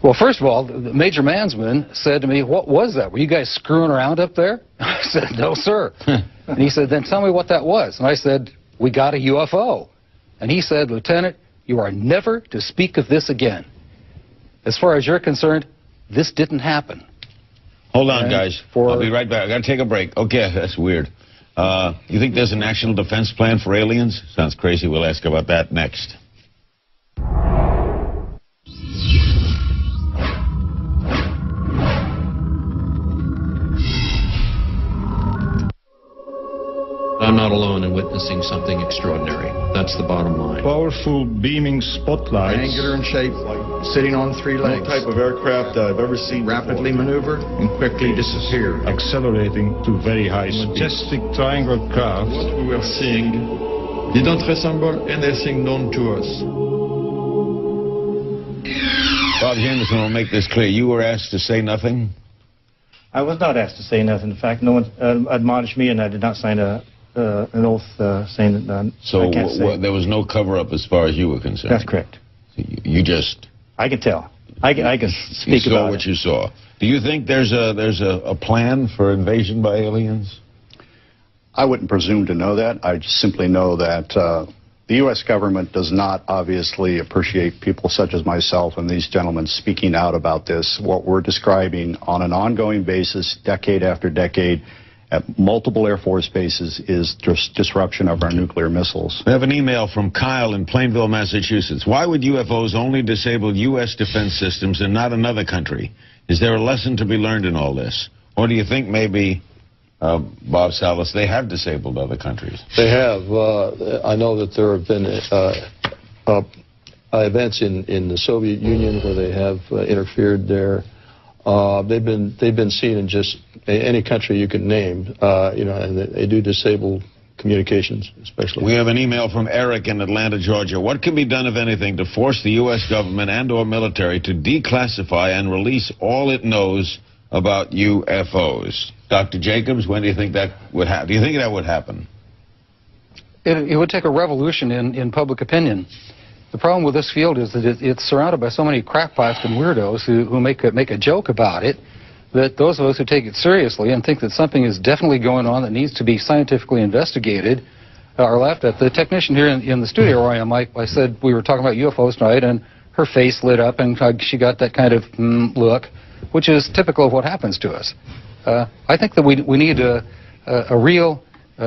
Well, first of all, Major Mansman said to me, "What was that? Were you guys screwing around up there?" I said, "No, sir." And he said, "Then tell me what that was." And I said, "We got a UFO." And he said, "Lieutenant, you are never to speak of this again. As far as you're concerned, this didn't happen." Hold on, guys. I'll be right back. I got to take a break. Okay, that's weird. You think there's a national defense plan for aliens? Sounds crazy. We'll ask about that next. I'm not alone in witnessing something extraordinary. That's the bottom line. Powerful beaming spotlights. Angular in shape, like sitting on three legs. No type of aircraft I've ever seen. Rapidly maneuver and quickly disappear. Accelerating to very high speed. Majestic triangle craft. What we were seeing didn't resemble anything known to us. Bob Jameson will make this clear. You were asked to say nothing? I was not asked to say nothing. In fact, no one admonished me, and I did not sign an oath saying that I can't say. There was no cover-up as far as you were concerned? That's correct. You just... I can tell. I can speak about it. You saw what you saw. Do you think there's a plan for invasion by aliens? I wouldn't presume to know that. I just simply know that the U.S. government does not obviously appreciate people such as myself and these gentlemen speaking out about this. What we're describing on an ongoing basis, decade after decade, at multiple Air Force bases, is just disruption of our nuclear missiles. We have an email from Kyle in Plainville, Massachusetts. Why would UFOs only disable U.S. defense systems and not another country? Is there a lesson to be learned in all this? Or do you think maybe... Bob Salas, they have disabled other countries. They have. I know that there have been events in the Soviet Union where they have interfered there. They've been seen in just any country you can name, and they do disable communications, especially. We have an email from Eric in Atlanta, Georgia. What can be done, if anything, to force the U.S. government and/or military to declassify and release all it knows about UFOs? Dr. Jacobs, when do you think that would happen? Do you think that would happen? It would take a revolution in public opinion. The problem with this field is that it's surrounded by so many crackpots and weirdos who make a joke about it, that those of us who take it seriously and think that something is definitely going on that needs to be scientifically investigated are laughed at. The technician here in the studio where I am, I said we were talking about UFOs tonight, and her face lit up and she got that kind of look, which is typical of what happens to us. I think that we need a real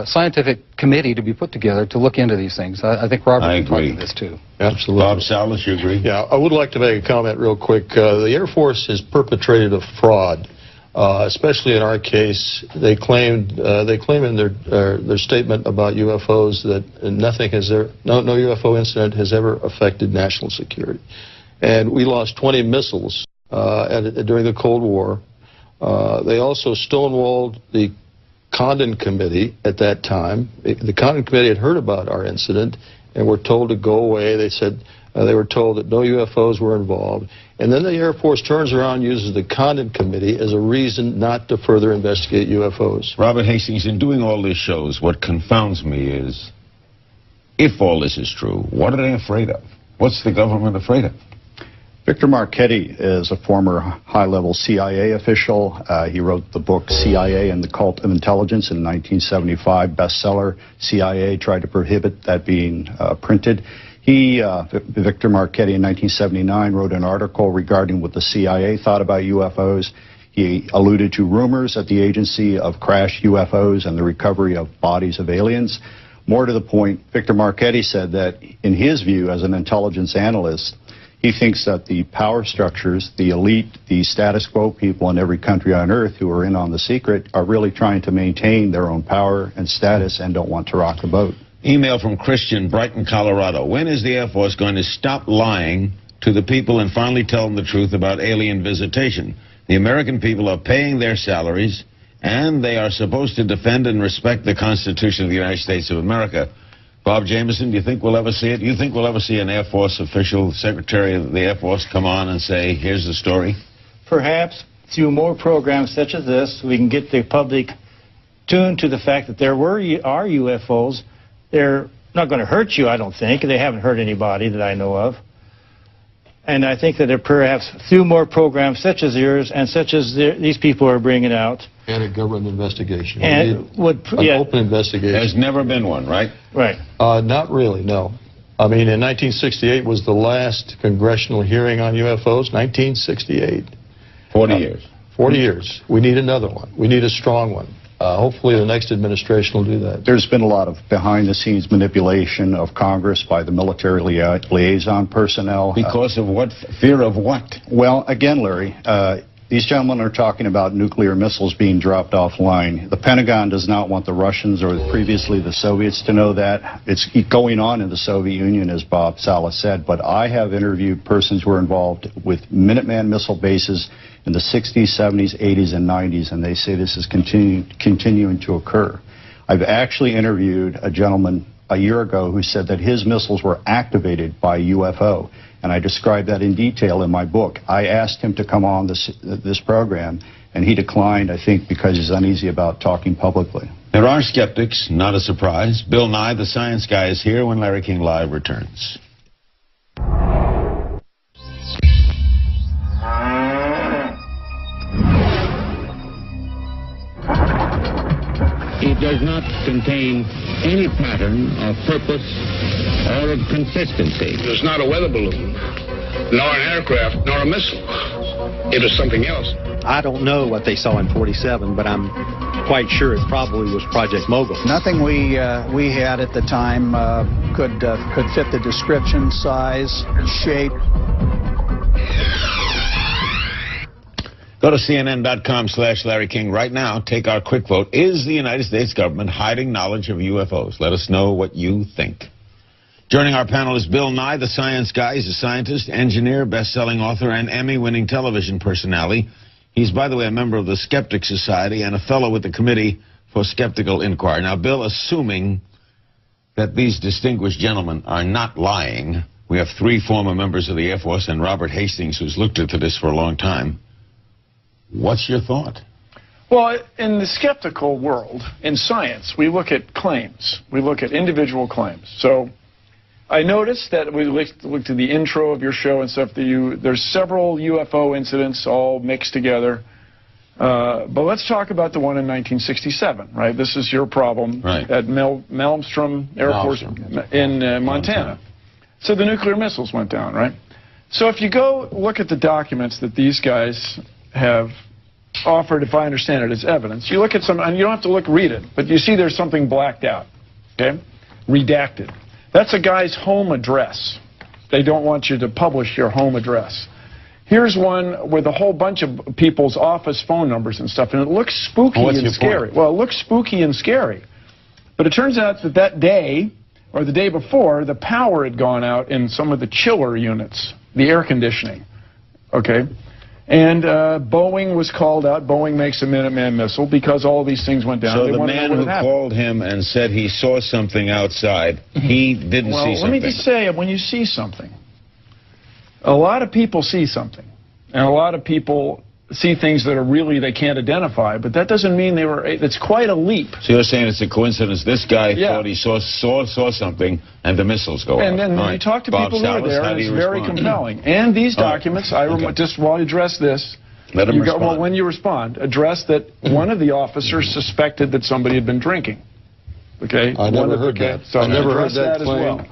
scientific committee to be put together to look into these things. I think Robert can talk to this too. Absolutely. Bob Salas, you agree? Yeah, I would like to make a comment real quick. The Air Force has perpetrated a fraud, especially in our case. They claim in their statement about UFOs that no UFO incident has ever affected national security, and we lost 20 missiles during the Cold War. They also stonewalled the Condon Committee at that time. The Condon Committee had heard about our incident and were told to go away. They said they were told that no UFOs were involved. And then the Air Force turns around and uses the Condon Committee as a reason not to further investigate UFOs. Robert Hastings, in doing all these shows, what confounds me is, if all this is true, what are they afraid of? What's the government afraid of? Victor Marchetti is a former high-level CIA official. He wrote the book CIA and the Cult of Intelligence in 1975, bestseller. CIA tried to prohibit that being printed. Victor Marchetti in 1979 wrote an article regarding what the CIA thought about UFOs. He alluded to rumors at the agency of crashed UFOs and the recovery of bodies of aliens. More to the point, Victor Marchetti said that, in his view as an intelligence analyst, he thinks that the power structures, the elite, the status quo people in every country on earth who are in on the secret are really trying to maintain their own power and status and don't want to rock the boat. Email from Christian, Brighton, Colorado. When is the Air Force going to stop lying to the people and finally tell them the truth about alien visitation? The American people are paying their salaries, and they are supposed to defend and respect the Constitution of the United States of America. Bob Jameson, do you think we'll ever see it? Do you think we'll ever see an Air Force official, Secretary of the Air Force, come on and say, here's the story? Perhaps through more programs such as this, we can get the public tuned to the fact that there are UFOs. They're not going to hurt you, I don't think. They haven't hurt anybody that I know of. And I think that perhaps through more programs such as yours and such as these people are bringing out. And a government investigation. And an open investigation. There's never been one, right? Right. Not really, no. I mean, in 1968 was the last congressional hearing on UFOs, 1968. 40 years. 40 years. We need another one. We need a strong one. Hopefully the next administration will do that. There's been a lot of behind-the-scenes manipulation of Congress by the military liaison personnel. Because of what? Fear of what? Well, again, Larry, These gentlemen are talking about nuclear missiles being dropped offline. The Pentagon does not want the Russians or previously the Soviets to know that. It's going on in the Soviet Union, as Bob Salas said, but I have interviewed persons who are involved with Minuteman missile bases in the 60s, 70s, 80s, and 90s, and they say this is continuing to occur. I've actually interviewed a gentleman a year ago who said that his missiles were activated by UFO. And I described that in detail in my book. I asked him to come on this program, and he declined, I think, because he's uneasy about talking publicly. There are skeptics, not a surprise. Bill Nye, the science guy, is here when Larry King Live returns. It does not contain any pattern of purpose or of consistency. It was not a weather balloon, nor an aircraft, nor a missile. It was something else. I don't know what they saw in 47, but I'm quite sure it probably was Project Mogul. Nothing we had at the time could fit the description, size, shape. Go to CNN.com/Larry King right now. Take our quick vote. Is the United States government hiding knowledge of UFOs? Let us know what you think. Joining our panel is Bill Nye, the science guy. He's a scientist, engineer, best-selling author, and Emmy-winning television personality. He's, by the way, a member of the Skeptic Society and a fellow with the Committee for Skeptical Inquiry. Now, Bill, assuming that these distinguished gentlemen are not lying, we have 3 former members of the Air Force and Robert Hastings, who's looked into this for a long time. What's your thought? Well, in the skeptical world, in science, we look at claims. We look at individual claims. So I noticed that we looked at the intro of your show and stuff. There's several UFO incidents all mixed together. But let's talk about the one in 1967, right? This is your problem at Malmstrom Air Force in Montana. So the nuclear missiles went down, right? So if you go look at the documents that these guys have offered, if I understand it, as evidence, you look at some, and you don't have to read it, but you see there's something blacked out, okay? Redacted. That's a guy's home address. They don't want you to publish your home address. Here's one with a whole bunch of people's office phone numbers and stuff, and it looks spooky and scary. Well, it looks spooky and scary. But it turns out that that day, or the day before, the power had gone out in some of the chiller units, the air conditioning, okay? And Boeing was called out. Boeing makes a Minuteman missile because all these things went down. So the man who called him and said he saw something outside, he didn't see something. Well, let me just say, when you see something, a lot of people see something. And a lot of people see things that are really they can't identify, but that doesn't mean they were, it's quite a leap. So you're saying it's a coincidence. This guy thought he saw something, and the missiles go off. And then when you talk to people who are there, it's very compelling. And these documents, just while you address this, let him respond. Well, when you respond, address that one of the officers suspected that somebody had been drinking. Okay? I never heard that. So I never heard that claim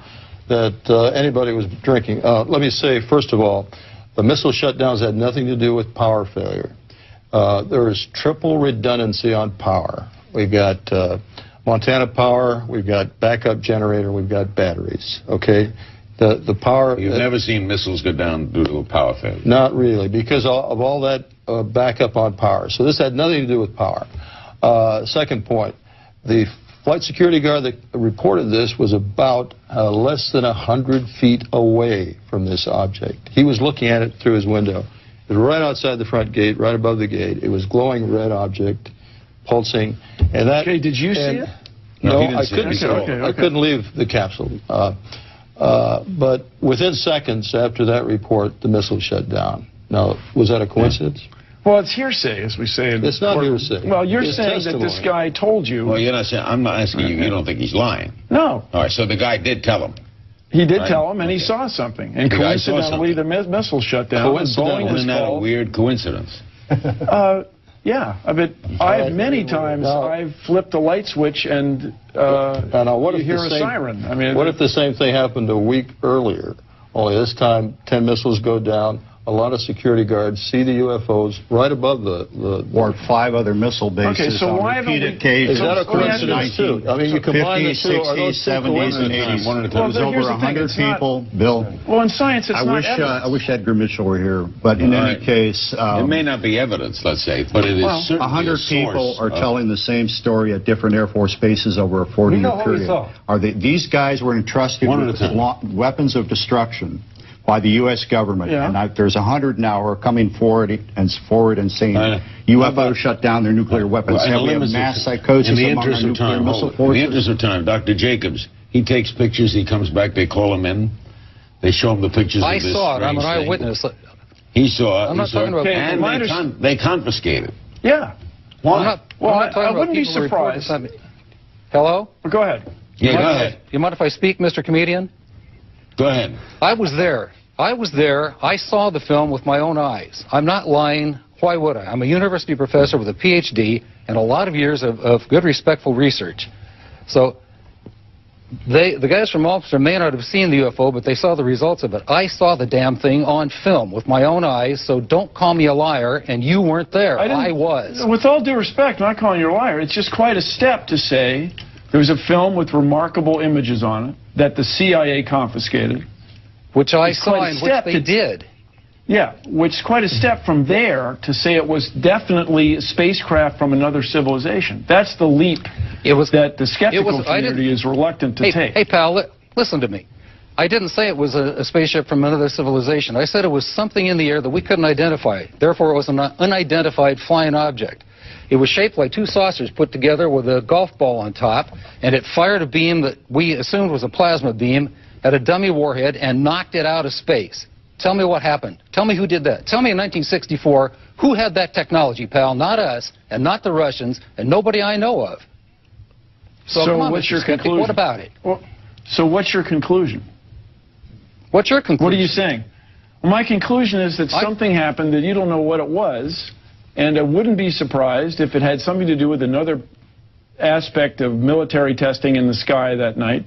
that anybody was drinking. Let me say, first of all, the missile shutdowns had nothing to do with power failure. There is triple redundancy on power. We've got Montana Power, we've got backup generator, we've got batteries, okay? The power... You've never seen missiles go down due to a power failure? Not really, because of all that backup on power. So this had nothing to do with power. Second point, the flight security guard that reported this was about less than 100 feet away from this object. He was looking at it through his window. It was right outside the front gate, right above the gate. It was glowing red object, pulsing. And that, okay, did you see it? No, I couldn't leave the capsule. But within seconds after that report, the missile shut down. Now, was that a coincidence? Well, it's hearsay, as we say. It's not hearsay. Well, you're saying that this guy told you. Well, you're not saying. I'm not asking you. You don't think he's lying? No. All right. So the guy did tell him. He did tell him, and he saw something. And coincidentally, the missile shut down. Coincidentally, isn't that a weird coincidence? Yeah. I've many times I've flipped a light switch and you hear a siren. I mean, what if the same thing happened a week earlier? Only this time, 10 missiles go down. a lot of security guards see the UFOs right above the or 5 other missile bases Okay, so on why haven't repeated we... occasions. Is that a coincidence too? I mean, you combine the 50s, two, are 60s, those two 70s, and 80s. One at a time. There was over 100 people, Bill. Well, in science, it's not evidence. I wish Edgar Mitchell were here, but in any case... it may not be evidence, let's say, but it is certainly 100 people are telling the same story at different Air Force bases over a 40-year period. These guys were entrusted with weapons of destruction by the U.S. government, and there's 100 now who are coming forward and saying UFOs shut down their nuclear weapons. Well, we have mass psychosis among our nuclear missile forces. In the interest of time, Dr. Jacobs, he takes pictures, he comes back, they call him in, they show him the pictures of this. I saw it, I'm an eyewitness. He saw it, I'm not talking about and they confiscate it. Yeah. Why? I wouldn't be surprised. Hello? Go ahead. Yeah, go ahead. You mind if I speak, Mr. Comedian? Go ahead. I was there. I saw the film with my own eyes. I'm not lying. Why would I? I'm a university professor with a PhD and a lot of years of good, respectful research. So the guys from Ulster may not have seen the UFO, but they saw the results of it. I saw the damn thing on film with my own eyes, so don't call me a liar, and you weren't there. I was. With all due respect, I'm not calling you a liar. It's just quite a step to say there was a film with remarkable images on it that the CIA confiscated. Which I saw and which they did. Yeah, which is quite a step from there to say it was definitely a spacecraft from another civilization. That's the leap that the skeptical community is reluctant to take. Hey, pal, listen to me. I didn't say it was a spaceship from another civilization. I said it was something in the air that we couldn't identify. Therefore, it was an unidentified flying object. It was shaped like 2 saucers put together with a golf ball on top, and it fired a beam that we assumed was a plasma beam at a dummy warhead and knocked it out of space. Tell me what happened. Tell me who did that. Tell me in 1964 who had that technology, pal. Not us, and not the Russians, and nobody I know of. So come on, what's your conclusion? What about it? Well, so what's your conclusion? What's your conclusion? What are you saying? Well, my conclusion is that something happened that you don't know what it was, and I wouldn't be surprised if it had something to do with another aspect of military testing in the sky that night.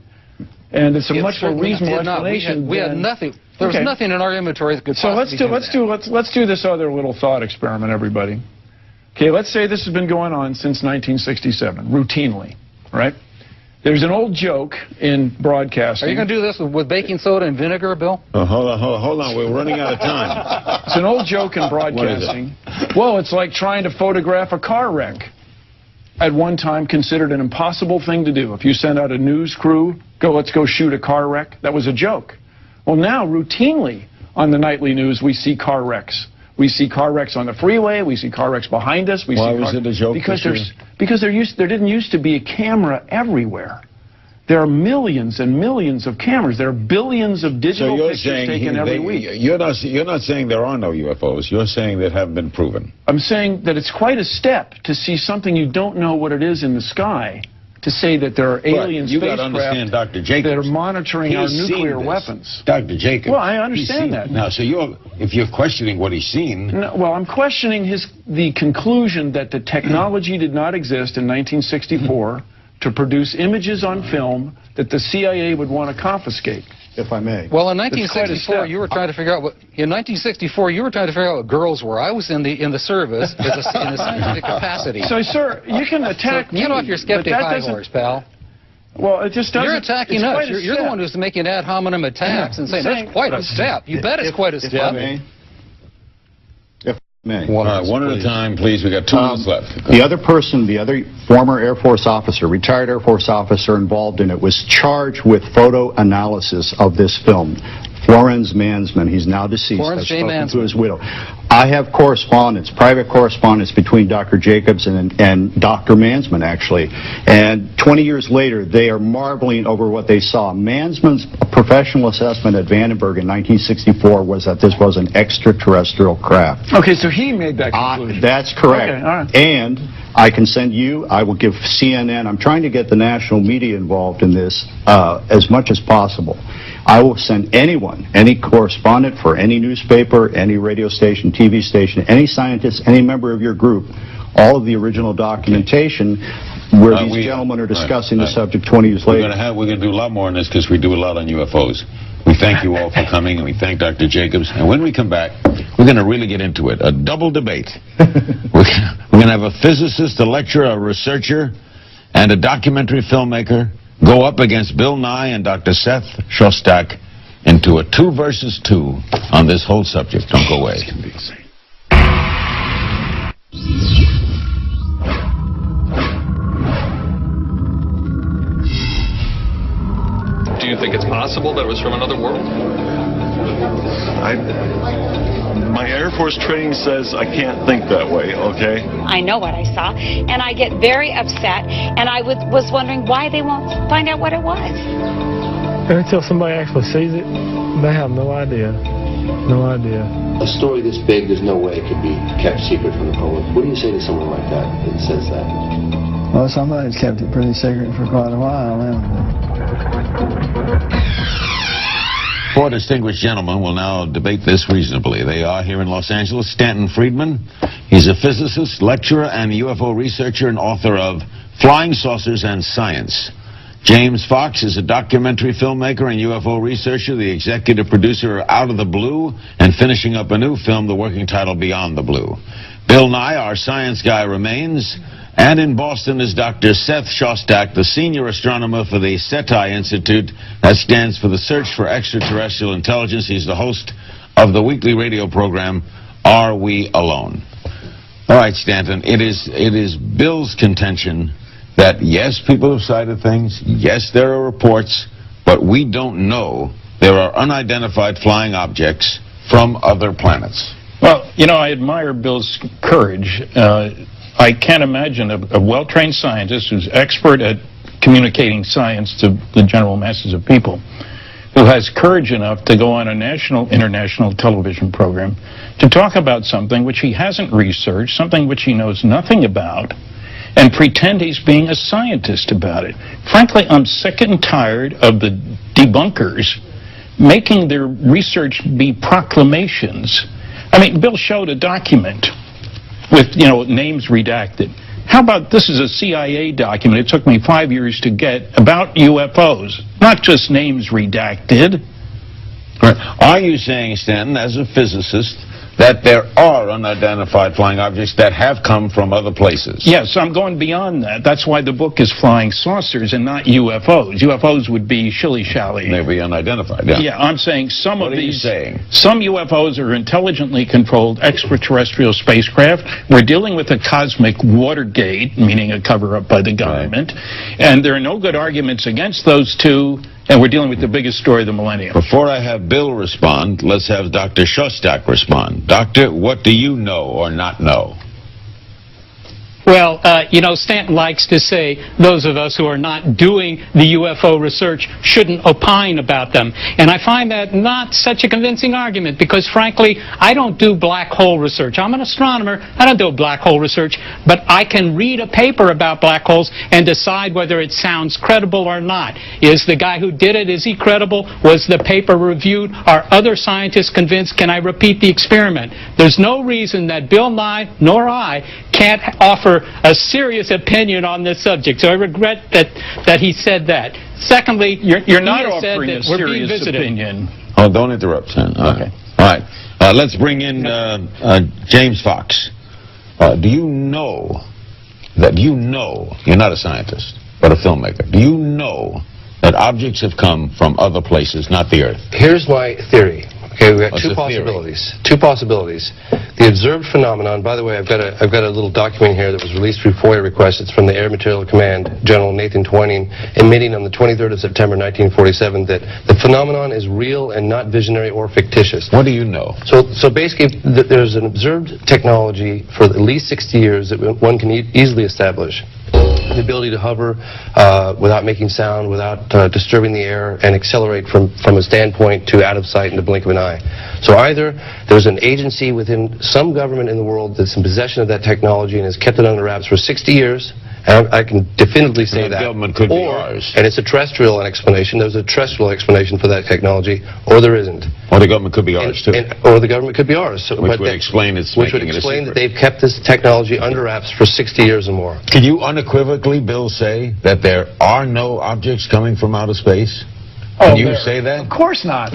And it's a much more reasonable explanation. We had nothing. There was nothing in our inventory that could possibly let's do this other little thought experiment, everybody. Okay, let's say this has been going on since 1967, routinely, right? There's an old joke in broadcasting. Are you going to do this with baking soda and vinegar, Bill? Hold on, we're running out of time. It's an old joke in broadcasting. Well, it's like trying to photograph a car wreck. At one time considered an impossible thing to do. If you send out a news crew, let's go shoot a car wreck, that was a joke. Well, now, routinely, on the nightly news, we see car wrecks. We see car wrecks on the freeway, we see car wrecks behind us. Why was it a joke? Because there didn't used to be a camera everywhere. There are millions and millions of cameras. There are billions of digital pictures taken every week. You're not saying there are no UFOs. You're saying that have been proven. I'm saying that it's quite a step to see something you don't know what it is in the sky, to say that there are alien spacecraft that are monitoring our nuclear weapons. Dr. Jacobs. Well, I understand that. Now, so if you're questioning what he's seen... No, well, I'm questioning the conclusion that the technology did not exist in 1964 to produce images on film that the CIA would want to confiscate, if I may. Well, in 1964, you were trying to figure out what. In 1964, you were trying to figure out what girls were. I was in the service in a scientific capacity. So, sir, you can attack me. Get off your skeptic high horse, pal. Well, it just doesn't. You're attacking us. You're the one who's making ad hominem attacks and saying that's quite a step. You bet it's quite a step. One at a time, please. We got 2 minutes left. The other former Air Force officer, retired Air Force officer involved in it, was charged with photo analysis of this film. Florence Mansman. He's now deceased. Florence J. Mansman. To his widow. I have correspondence, private correspondence between Dr. Jacobs and Dr. Mansman, actually. And 20 years later, they are marveling over what they saw. Mansman's professional assessment at Vandenberg in 1964 was that this was an extraterrestrial craft. Okay, so he made that conclusion. That's correct. Okay, all right. And I can send you, I will give CNN, I'm trying to get the national media involved in this as much as possible. I will send anyone, any correspondent for any newspaper, any radio station, TV station, any scientist, any member of your group, all of the original documentation where these gentlemen are discussing the subject 20 years later. We're going to do a lot more on this because we do a lot on UFOs. We thank you all for coming, and we thank Dr. Jacobs. And when we come back, we're going to really get into it. A double debate. We're going to have a physicist, a lecturer, a researcher, and a documentary filmmaker go up against Bill Nye and Dr. Seth Shostak into a 2 versus 2 on this whole subject. Don't go away. Do you think it's possible that it was from another world? My Air Force training says I can't think that way, okay? I know what I saw, and I get very upset, and I was wondering why they won't find out what it was. Until somebody actually sees it, they have no idea. No idea. A story this big, there's no way it could be kept secret from the public. What do you say to someone like that says that? Well, somebody's kept it pretty secret for quite a while now. 4 distinguished gentlemen will now debate this reasonably. They are here in Los Angeles. Stanton Friedman. He's a physicist, lecturer, and UFO researcher and author of Flying Saucers and Science. James Fox is a documentary filmmaker and UFO researcher, the executive producer of Out of the Blue, and finishing up a new film, the working title Beyond the Blue. Bill Nye, our science guy, remains. And in Boston is Dr. Seth Shostak, the senior astronomer for the SETI Institute. That stands for the Search for Extraterrestrial Intelligence. He's the host of the weekly radio program, Are We Alone? All right, Stanton, it is Bill's contention that, yes, people have cited things, yes, there are reports, but we don't know there are unidentified flying objects from other planets. Well, you know, I admire Bill's courage. I can't imagine a well-trained scientist who's expert at communicating science to the general masses of people, who has courage enough to go on a national, international television program to talk about something which he hasn't researched, something which he knows nothing about, and pretend he's being a scientist about it. Frankly, I'm sick and tired of the debunkers making their research be proclamations. I mean, Bill showed a document with, you know, names redacted. How about this is a CIA document, it took me 5 years to get, about UFOs, not just names redacted. Are you saying, Stanton, as a physicist, that there are unidentified flying objects that have come from other places? Yes, I'm going beyond that. That's why the book is Flying Saucers and not UFOs. UFOs would be shilly-shally. They'd be unidentified, yeah. Yeah, I'm saying some what of What these... are you saying? Some UFOs are intelligently controlled extraterrestrial spacecraft. We're dealing with a cosmic Watergate, meaning a cover-up by the government. Right. And there are no good arguments against those two. And we're dealing with the biggest story of the millennium. Before I have Bill respond, let's have Dr. Shostak respond. Doctor, what do you know or not know? Well, you know, Stanton likes to say those of us who are not doing the UFO research shouldn't opine about them. And I find that not such a convincing argument because, frankly, I don't do black hole research. I'm an astronomer. I don't do black hole research. But I can read a paper about black holes and decide whether it sounds credible or not. Is the guy who did it, is he credible? Was the paper reviewed? Are other scientists convinced? Can I repeat the experiment? There's no reason that Bill Nye nor I can't offer a serious opinion on this subject. So I regret that he said that. Secondly, you're not offering a serious opinion. Oh, don't interrupt, son. Okay. All right. Let's bring in James Fox. Do you know that you're not a scientist, but a filmmaker. Do you know that objects have come from other places, not the Earth? Here's my theory. Okay, we have What's two the possibilities. Two possibilities. The observed phenomenon. By the way, I've got a little document here that was released through FOIA request. It's from the Air Materiel Command, General Nathan Twining, admitting on the 23rd of September 1947 that the phenomenon is real and not visionary or fictitious. What do you know? So basically, there's an observed technology for at least 60 years that one can easily establish. The ability to hover without making sound, without disturbing the air, and accelerate from a standpoint to out of sight in the blink of an eye. So either there's an agency within some government in the world that's in possession of that technology and has kept it under wraps for 60 years, and I can definitively say that. Government could be ours. And it's a terrestrial explanation. There's a terrestrial explanation for that technology, or there isn't. Or the government could be ours, too. Or the government could be ours. So, which would explain its Which would making it a explain secret. that they've kept this technology under wraps for 60 years or more. Can you unequivocally, Bill, say that there are no objects coming from outer space? Can you say that? Of course not.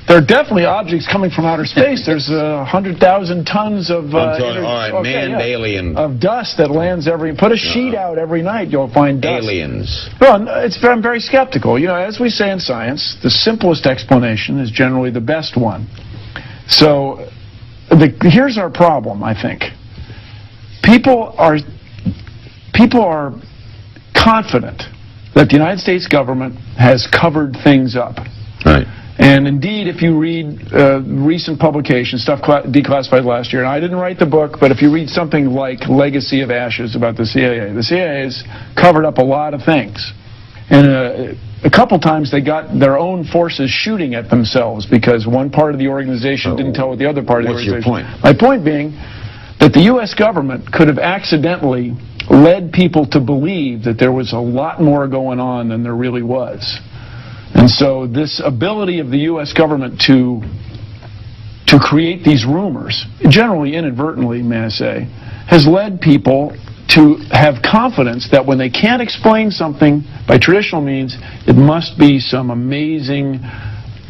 There are definitely objects coming from outer space. There's 100,000 tons of manned alien of dust that lands put a sheet out every night, you'll find dust. Aliens. Well, I'm very skeptical. You know, as we say in science, the simplest explanation is generally the best one. So here's our problem, I think. People are confident that the United States government has covered things up. Right. And indeed, if you read recent publications, stuff declassified last year, and I didn't write the book, but if you read something like Legacy of Ashes about the CIA has covered up a lot of things. And a couple times they got their own forces shooting at themselves because one part of the organization didn't tell what the other part of the organization. What's your point? My point being that the U.S. government could have accidentally led people to believe that there was a lot more going on than there really was. And so this ability of the U.S. government to create these rumors, generally inadvertently, may I say, has led people to have confidence that when they can't explain something by traditional means, it must be some amazing,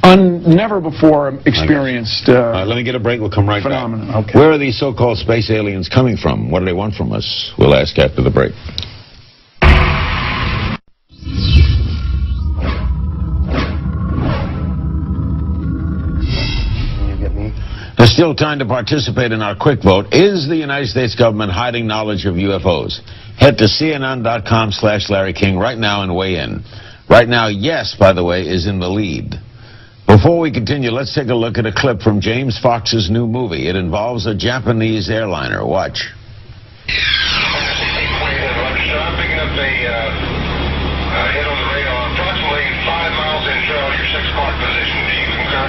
never before experienced let me get a break. We'll come right phenomenon. back. Okay. Where are these so-called space aliens coming from? What do they want from us? We'll ask after the break. There's still time to participate in our quick vote. Is the United States government hiding knowledge of UFOs? Head to CNN.com/Larry King right now and weigh in. Right now, yes, by the way, is in the lead. Before we continue, let's take a look at a clip from James Fox's new movie. It involves a Japanese airliner. Watch. Picking up a hit on the radar, approximately 5 miles inshore, your 6 o'clock position. Do you concur?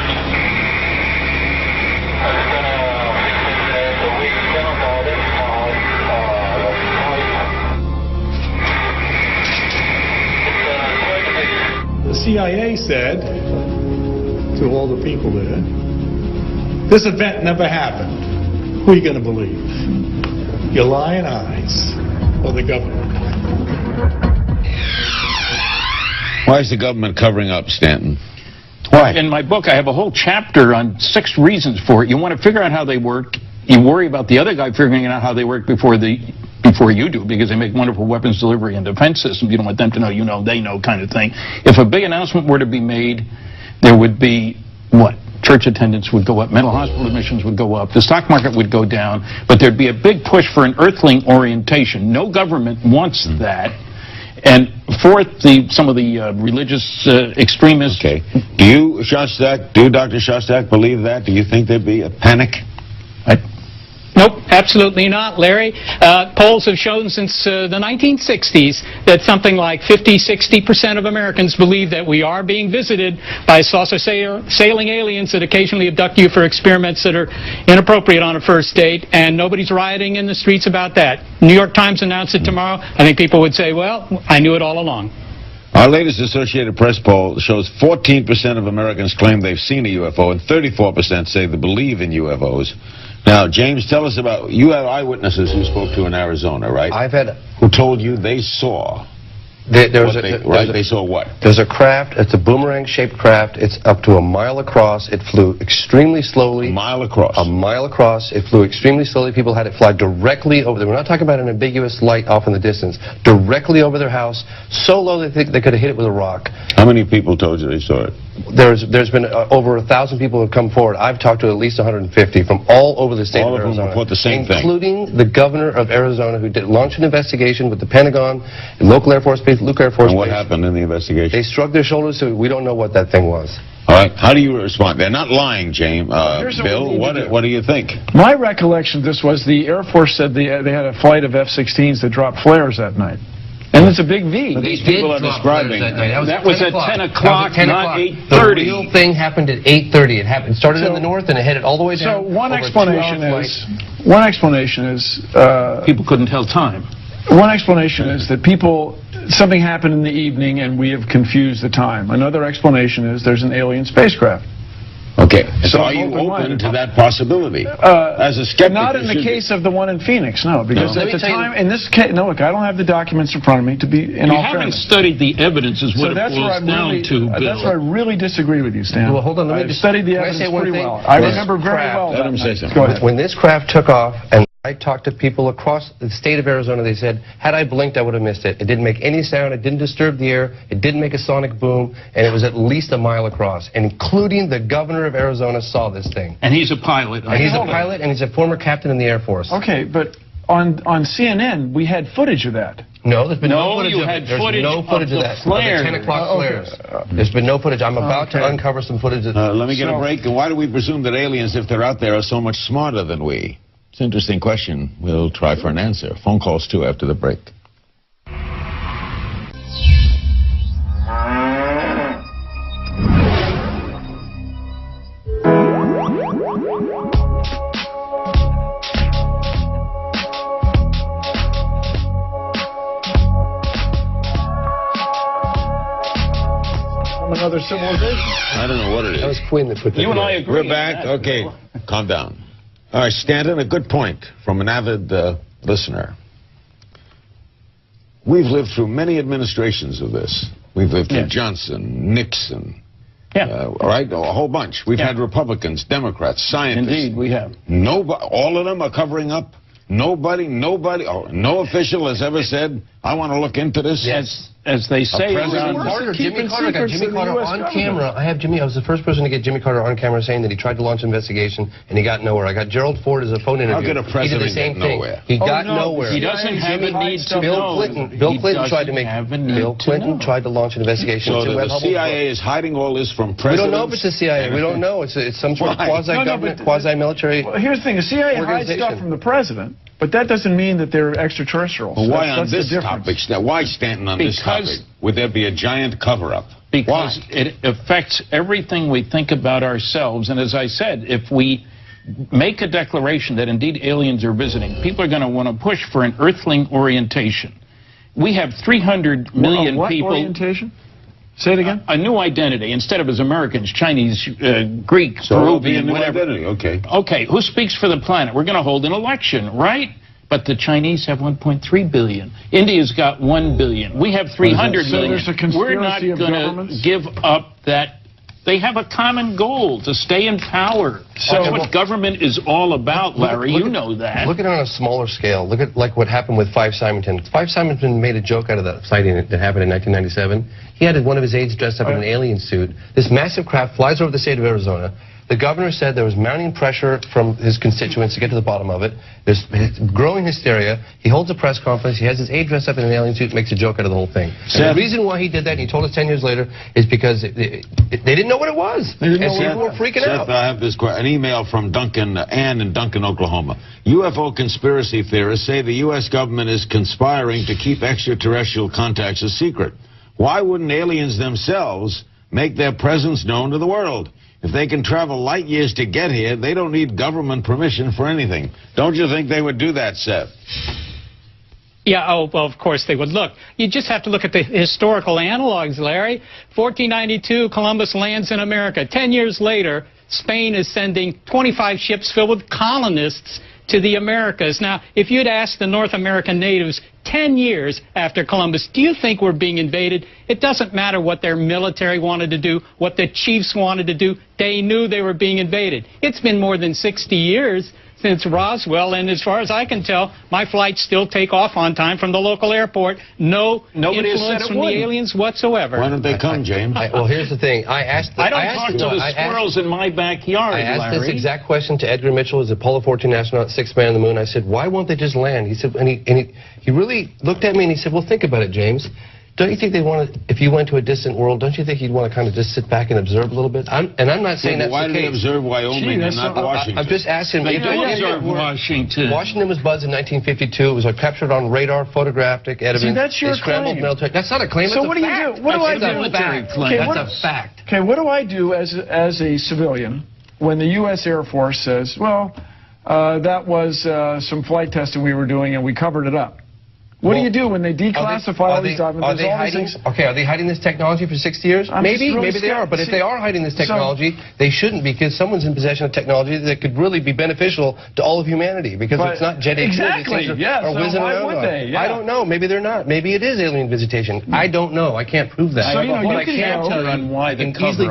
The CIA said to all the people there, this event never happened. Who are you going to believe? Your lying eyes or the government? Why is the government covering up, Stanton? Why? In my book, I have a whole chapter on 6 reasons for it. You want to figure out how they work. You worry about the other guy figuring out how they work before you do, because they make wonderful weapons delivery and defense systems. You don't want them to know, you know, they know kind of thing. If a big announcement were to be made, there would be, what? Church attendance would go up, mental hospital admissions would go up, the stock market would go down, but there'd be a big push for an earthling orientation. No government wants that. And fourth, some of the religious extremists. Okay. Do Dr. Shostak believe that? Do you think there'd be a panic? Nope, absolutely not, Larry. Polls have shown since the 1960s that something like 50-60% of Americans believe that we are being visited by saucer-sailing aliens that occasionally abduct you for experiments that are inappropriate on a first date, and nobody's rioting in the streets about that. New York Times announced it tomorrow. I think people would say, well, I knew it all along. Our latest Associated Press poll shows 14% of Americans claim they've seen a UFO, and 34% say they believe in UFOs. Now, James, tell us about, you have eyewitnesses who spoke to in Arizona, right? I've had... Who told you they saw... They saw what? There's a craft, it's a boomerang-shaped craft, it's up to 1 mile across, it flew extremely slowly. 1 mile across? 1 mile across, it flew extremely slowly, people had it fly directly over them. We're not talking about an ambiguous light off in the distance, directly over their house, so low they think they could have hit it with a rock. How many people told you they saw it? There's been over 1,000 people who have come forward. I've talked to at least 150 from all over the state of Arizona. All of them report the same thing. Including the governor of Arizona, who launched an investigation with the Pentagon, and local Air Force Base, Luke Air Force Base. And what happened in the investigation? They shrugged their shoulders, so we don't know what that thing was. All right. How do you respond? They're not lying, James. Bill, what do you think? My recollection of this was the Air Force said they had a flight of F-16s that dropped flares that night. And it's a big V. These people are describing that was at 10 o'clock, not 8:30. The real thing happened at 8:30. It started in the north and it headed all the way down. So one explanation is people couldn't tell time. One explanation is that something happened in the evening and we have confused the time. Another explanation is there's an alien spacecraft. Okay, so So are you I'm open open-minded. to that possibility? As a skeptic, Not in you the should be. case of the one in Phoenix, no, because No. at the time, in this case, no, look, I don't have the documents in front of me to be, in You all haven't fairness. studied the evidence is what So it that's where boils I'm down really, to, Bill. that's where I really disagree with you, Stan. Well, hold on, let me I've just studied the can I evidence say one pretty thing? well. I This remember very craft- well Let that him say night. something. Go ahead. When this craft took off, and I talked to people across the state of Arizona, they said, had I blinked, I would have missed it. It didn't make any sound, it didn't disturb the air, it didn't make a sonic boom, and it was at least a mile across, including the governor of Arizona saw this thing. And he's a pilot. And he's a pilot, and he's a former captain in the Air Force. Okay, but on CNN, we had footage of that. No, there's been no, No, footage you of had it. There's footage no footage of of the that. flares. Of the 10 o'clock Okay. flares. There's been no footage. I'm about to uncover some footage. Let me get a break. Why do we presume that aliens, if they're out there, are so much smarter than we? It's an interesting question. We'll try for an answer. Phone calls, too, after the break. Another civilization. I don't know what it is. That was Quinn that put that You and I together. agree. We're back. Okay, calm down. All right, Stanton, a good point from an avid listener. We've lived through many administrations of this. We've lived through Johnson, Nixon, all right, a whole bunch. We've had Republicans, Democrats, scientists. Indeed, we have. Nobody, all of them are covering up. Nobody, no official has ever said, I want to look into this. As they say president- around Jimmy Carter got Jimmy Carter on camera. I was the first person to get Jimmy Carter on camera saying that he tried to launch an investigation and he got nowhere. I got Gerald Ford as a phone interview. How could a He president did the same get thing. nowhere? He got nowhere. He doesn't have a need to Bill know. Clinton tried to make. Bill Clinton tried to launch an investigation. So into the Webb Hubble's CIA is hiding all this from book. We presidents? don't know if it's the CIA. We don't know. It's some sort of quasi-government, quasi-military. Well, here's the thing. The CIA hides stuff from the president, but that doesn't mean that they're extraterrestrials. Well, why That's on the this difference. topic? Now, why Stanton on this topic? Would there be a giant cover-up? Because it affects everything we think about ourselves. And as I said, if we make a declaration that indeed aliens are visiting, people are going to want to push for an earthling orientation. We have 300 million what people. Orientation? Say it again. A new identity instead of as Americans, Chinese, Greek, So it'll be a Peruvian, new whatever. identity, okay. Okay, who speaks for the planet? We're going to hold an election, right? But the Chinese have 1.3 billion. India's got 1 billion. We have 300 So million. there's a conspiracy We're not of going to governments? give up that. They have a common goal to stay in power. That's what government is all about, Larry. You know that. Look at it on a smaller scale. Look at like what happened with 5 Simonton. 5 Simonton made a joke out of that sighting that happened in 1997. He had one of his aides dressed up in an alien suit. This massive craft flies over the state of Arizona. The governor said there was mounting pressure from his constituents to get to the bottom of it. There's growing hysteria. He holds a press conference. He has his aide dressed up in an alien suit, makes a joke out of the whole thing. And the reason why he did that, and he told us 10 years later, is because they didn't know what it was. And people were freaking out. I have an email from Ann in Duncan, Oklahoma. UFO conspiracy theorists say the U.S. government is conspiring to keep extraterrestrial contacts a secret. Why wouldn't aliens themselves make their presence known to the world? If they can travel light years to get here, they don't need government permission for anything. Don't you think they would do that, Seth? Yeah, oh, well, of course they would. Look, you just have to look at the historical analogs, Larry. 1492, Columbus lands in America. 10 years later, Spain is sending 25 ships filled with colonists to the Americas. Now, if you'd asked the North American natives 10 years after Columbus, do you think we're being invaded? It doesn't matter what their military wanted to do, what the chiefs wanted to do. They knew they were being invaded. It's been more than 60 years since Roswell, and as far as I can tell, my flights still take off on time from the local airport. No influence from the aliens whatsoever. Why don't they come, James? Well, here's the thing. I don't talk to the squirrels in my backyard, I asked Larry. this exact question to Edgar Mitchell, as Apollo 14 astronaut, 6th man on the moon. I said, why won't they just land? He said, and he really looked at me and he said, well, think about it, James. Don't you think they want to, if you went to a distant world, don't you think you'd want to kind of just sit back and observe a little bit? I'm not saying that's why the do they case. observe Wyoming and not Washington? I'm just asking. They do observe Washington. Washington was buzzed in 1952. It was captured on radar, photographic evidence. See, that's your claim. That's not a claim. So it's what a do fact. you do? What do I do? That's a fact. Okay, what do I do as a civilian when the U.S. Air Force says, well, that was some flight testing we were doing and we covered it up? What do you do when they declassify all these documents? Are they hiding this technology for 60 years? Maybe they are. But if they are hiding this technology, they shouldn't, because someone's in possession of technology that could really be beneficial to all of humanity. Because it's not Jet A2. Exactly. Yeah. So why would they? I don't know. Maybe they're not. Maybe it is alien visitation. I don't know. I can't prove that. So, What I can tell you why the cover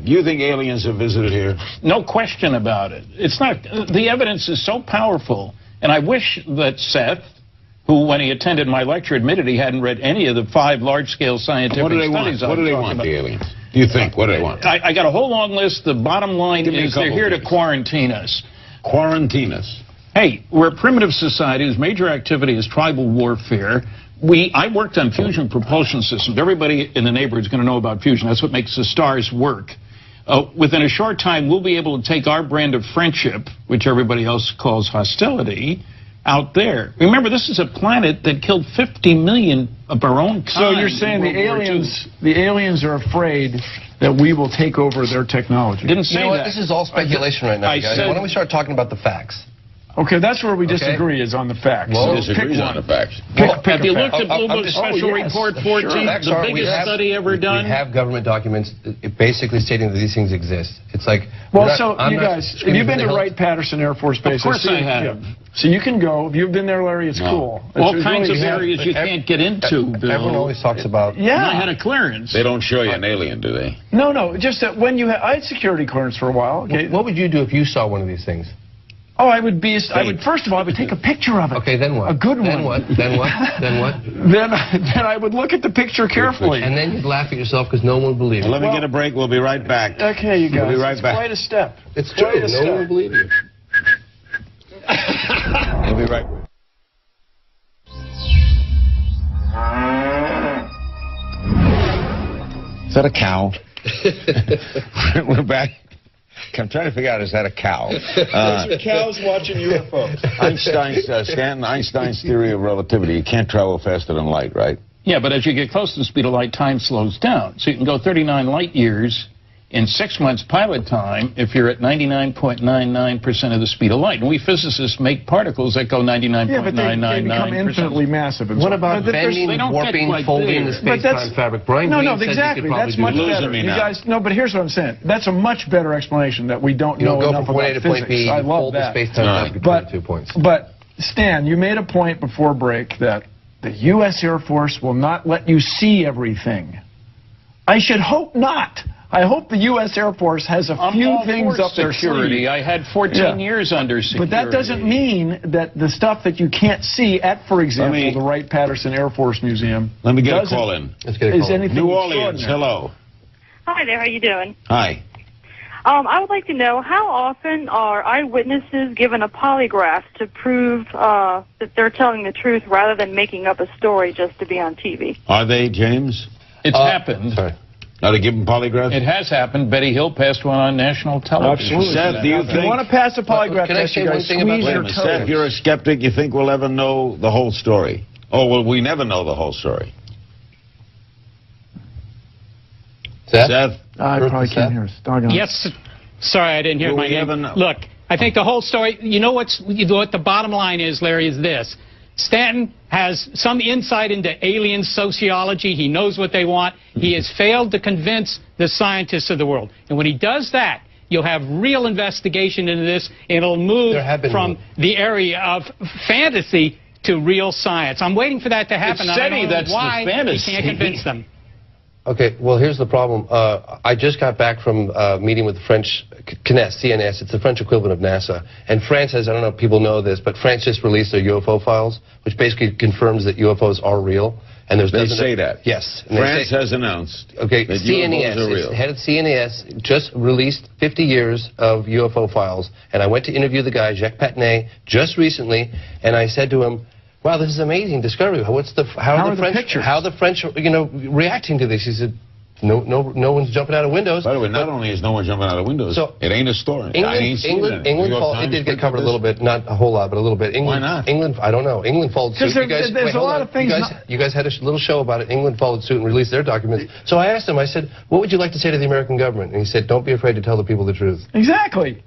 You think aliens have visited here? No question about it. It's not. The evidence is so powerful, and I wish that Seth, who, when he attended my lecture, admitted he hadn't read any of the 5 large-scale scientific studies. What do they want, the aliens? Do you think? What do they want? I got a whole long list. The bottom line is they're here to quarantine us. Quarantine us? Hey, we're a primitive society whose major activity is tribal warfare. I worked on fusion propulsion systems. Everybody in the neighborhood is going to know about fusion. That's what makes the stars work. Within a short time, we'll be able to take our brand of friendship, which everybody else calls hostility, out there. Remember, this is a planet that killed 50 million of our own kind. So you're saying the aliens are afraid that we will take over their technology? Didn't say that. This is all speculation right now, guys. Why don't we start talking about the facts? Okay, that's where we disagree, is on the facts. Well, disagrees on the facts. Have you looked at Bloomberg Special Report 14, the biggest study ever done? We have government documents basically stating that these things exist. It's like... Well, you guys, have you been to Wright-Patterson Air Force Base? Of course I have. So you can go. If you've been there, Larry, it's cool. All kinds of areas you can't get into, Bill. Everyone always talks about... Yeah. And I had a clearance. They don't show you an alien, do they? No, just that when you... I had security clearance for a while. Okay. What would you do if you saw one of these things? Oh, first of all, I would take a picture of it. Okay, then what? A good one. Then what? Then what? Then what? Then I would look at the picture carefully. And then you'd laugh at yourself because no one would believe you. Let me get a break. We'll be right back. Okay, you guys. We'll be right back. Quite a step. It's true. No one will believe you. We'll be right back. Is that a cow? We're back. I'm trying to figure out, is that a cow? Those are cows watching UFOs. Einstein's theory of relativity. You can't travel faster than light, right? Yeah, but as you get close to the speed of light, time slows down. So you can go 39 light years in 6 months pilot time if you're at 99.99% of the speed of light. And we physicists make particles that go 99.999%. Yeah, but they become infinitely massive. What about bending, warping, folding the space-time fabric? Brian Greene says exactly. That's much better. You guys, no, but here's what I'm saying. That's a much better explanation that we don't know enough about physics. I love that. But Stan, you made a point before break that the U.S. Air Force will not let you see everything. I should hope not. I hope the U.S. Air Force has a few things up their sleeve. I had 14 years under security. But that doesn't mean that the stuff that you can't see at, for example, the Wright-Patterson Air Force Museum. Let me get a call in. Let's get a call in. New Orleans, hello. Hi there, how you doing? Hi. I would like to know, how often are eyewitnesses given a polygraph to prove that they're telling the truth rather than making up a story just to be on TV? Are they, James? It's happened. Sorry. Are they giving polygraphs? It has happened. Betty Hill passed one on national television. Absolutely. Seth, do you think... If you want to pass a polygraph can I say one thing about that? Seth, you're a skeptic. You think we'll ever know the whole story? Oh, well, we never know the whole story. Seth? I probably can't hear us. Yes. Sorry, I didn't hear my name. Look, I think the whole story, you know what the bottom line is, Larry, is this. Stanton has some insight into alien sociology. He knows what they want. He has failed to convince the scientists of the world. And when he does that, you'll have real investigation into this, and it'll move from the area of fantasy to real science. I'm waiting for that to happen. It's SETI that's why the fantasy. he can't convince them. Okay, well, here's the problem. I just got back from meeting with the French CNS. It's the French equivalent of NASA. And France has, I don't know if people know this, but France just released their UFO files, which basically confirms that UFOs are real. And there's They say that? Yes. France has announced that UFOs are real. The head of CNS just released 50 years of UFO files. And I went to interview the guy, Jacques Patnais, just recently, and I said to him, wow, this is an amazing discovery. How are the French, reacting to this? He said, no one's jumping out of windows. By the way, not only is no one jumping out of windows, it ain't a story. England it did get covered a little bit, not a whole lot, but a little bit. Why not? England, I don't know. England followed suit. There's a lot of things. You guys had a little show about it. England followed suit and released their documents. So I asked him, I said, what would you like to say to the American government? And he said, don't be afraid to tell the people the truth. Exactly.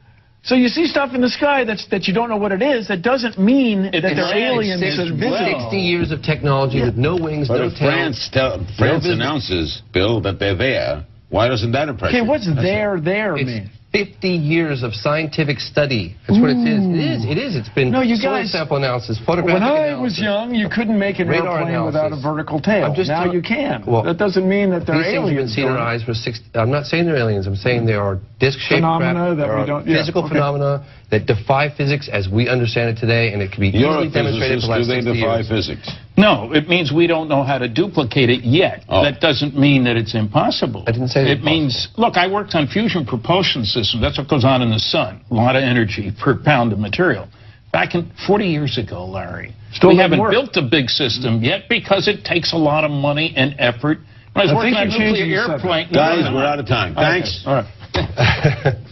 So you see stuff in the sky that you don't know what it is. That doesn't mean that they're aliens that visit. 60 years of technology with no wings, But no if tail. France announces, Bill, that they're there, why doesn't that impress you? Okay, what's there mean? 50 years of scientific study. That's what it is. It is. It's been soil sample analysis, photographic When I analysis. was young, you couldn't make an radar airplane without a vertical tail. Now you can. Well, that doesn't mean that they're these things have been aliens. seen in our eyes for 60. I'm not saying they're aliens. I'm saying they are disc-shaped Phenomena craft. that There we are don't- physical phenomena that defy physics as we understand it today, and it can be You're easily a demonstrated physicist. for the Do last they 60 defy years. physics? No, it means we don't know how to duplicate it yet. That doesn't mean that it's impossible. I didn't say it means, look, I worked on fusion propulsion systems. That's what goes on in the sun. A lot of energy per pound of material. Back in 40 years ago, Larry, Still we doesn't haven't work. built a big system yet because it takes a lot of money and effort. When I was I working think on a you're changing nuclear the subject. airplane. Guys, we're out of time. Thanks. All right.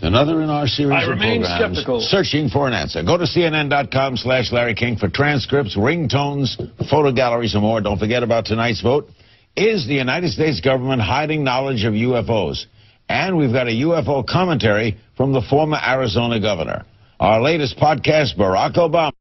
Another in our series I of remain programs, skeptical. Searching for an Answer. Go to CNN.com/Larry King for transcripts, ringtones, photo galleries, and more. Don't forget about tonight's vote. Is the United States government hiding knowledge of UFOs? And we've got a UFO commentary from the former Arizona governor. Our latest podcast, Barack Obama.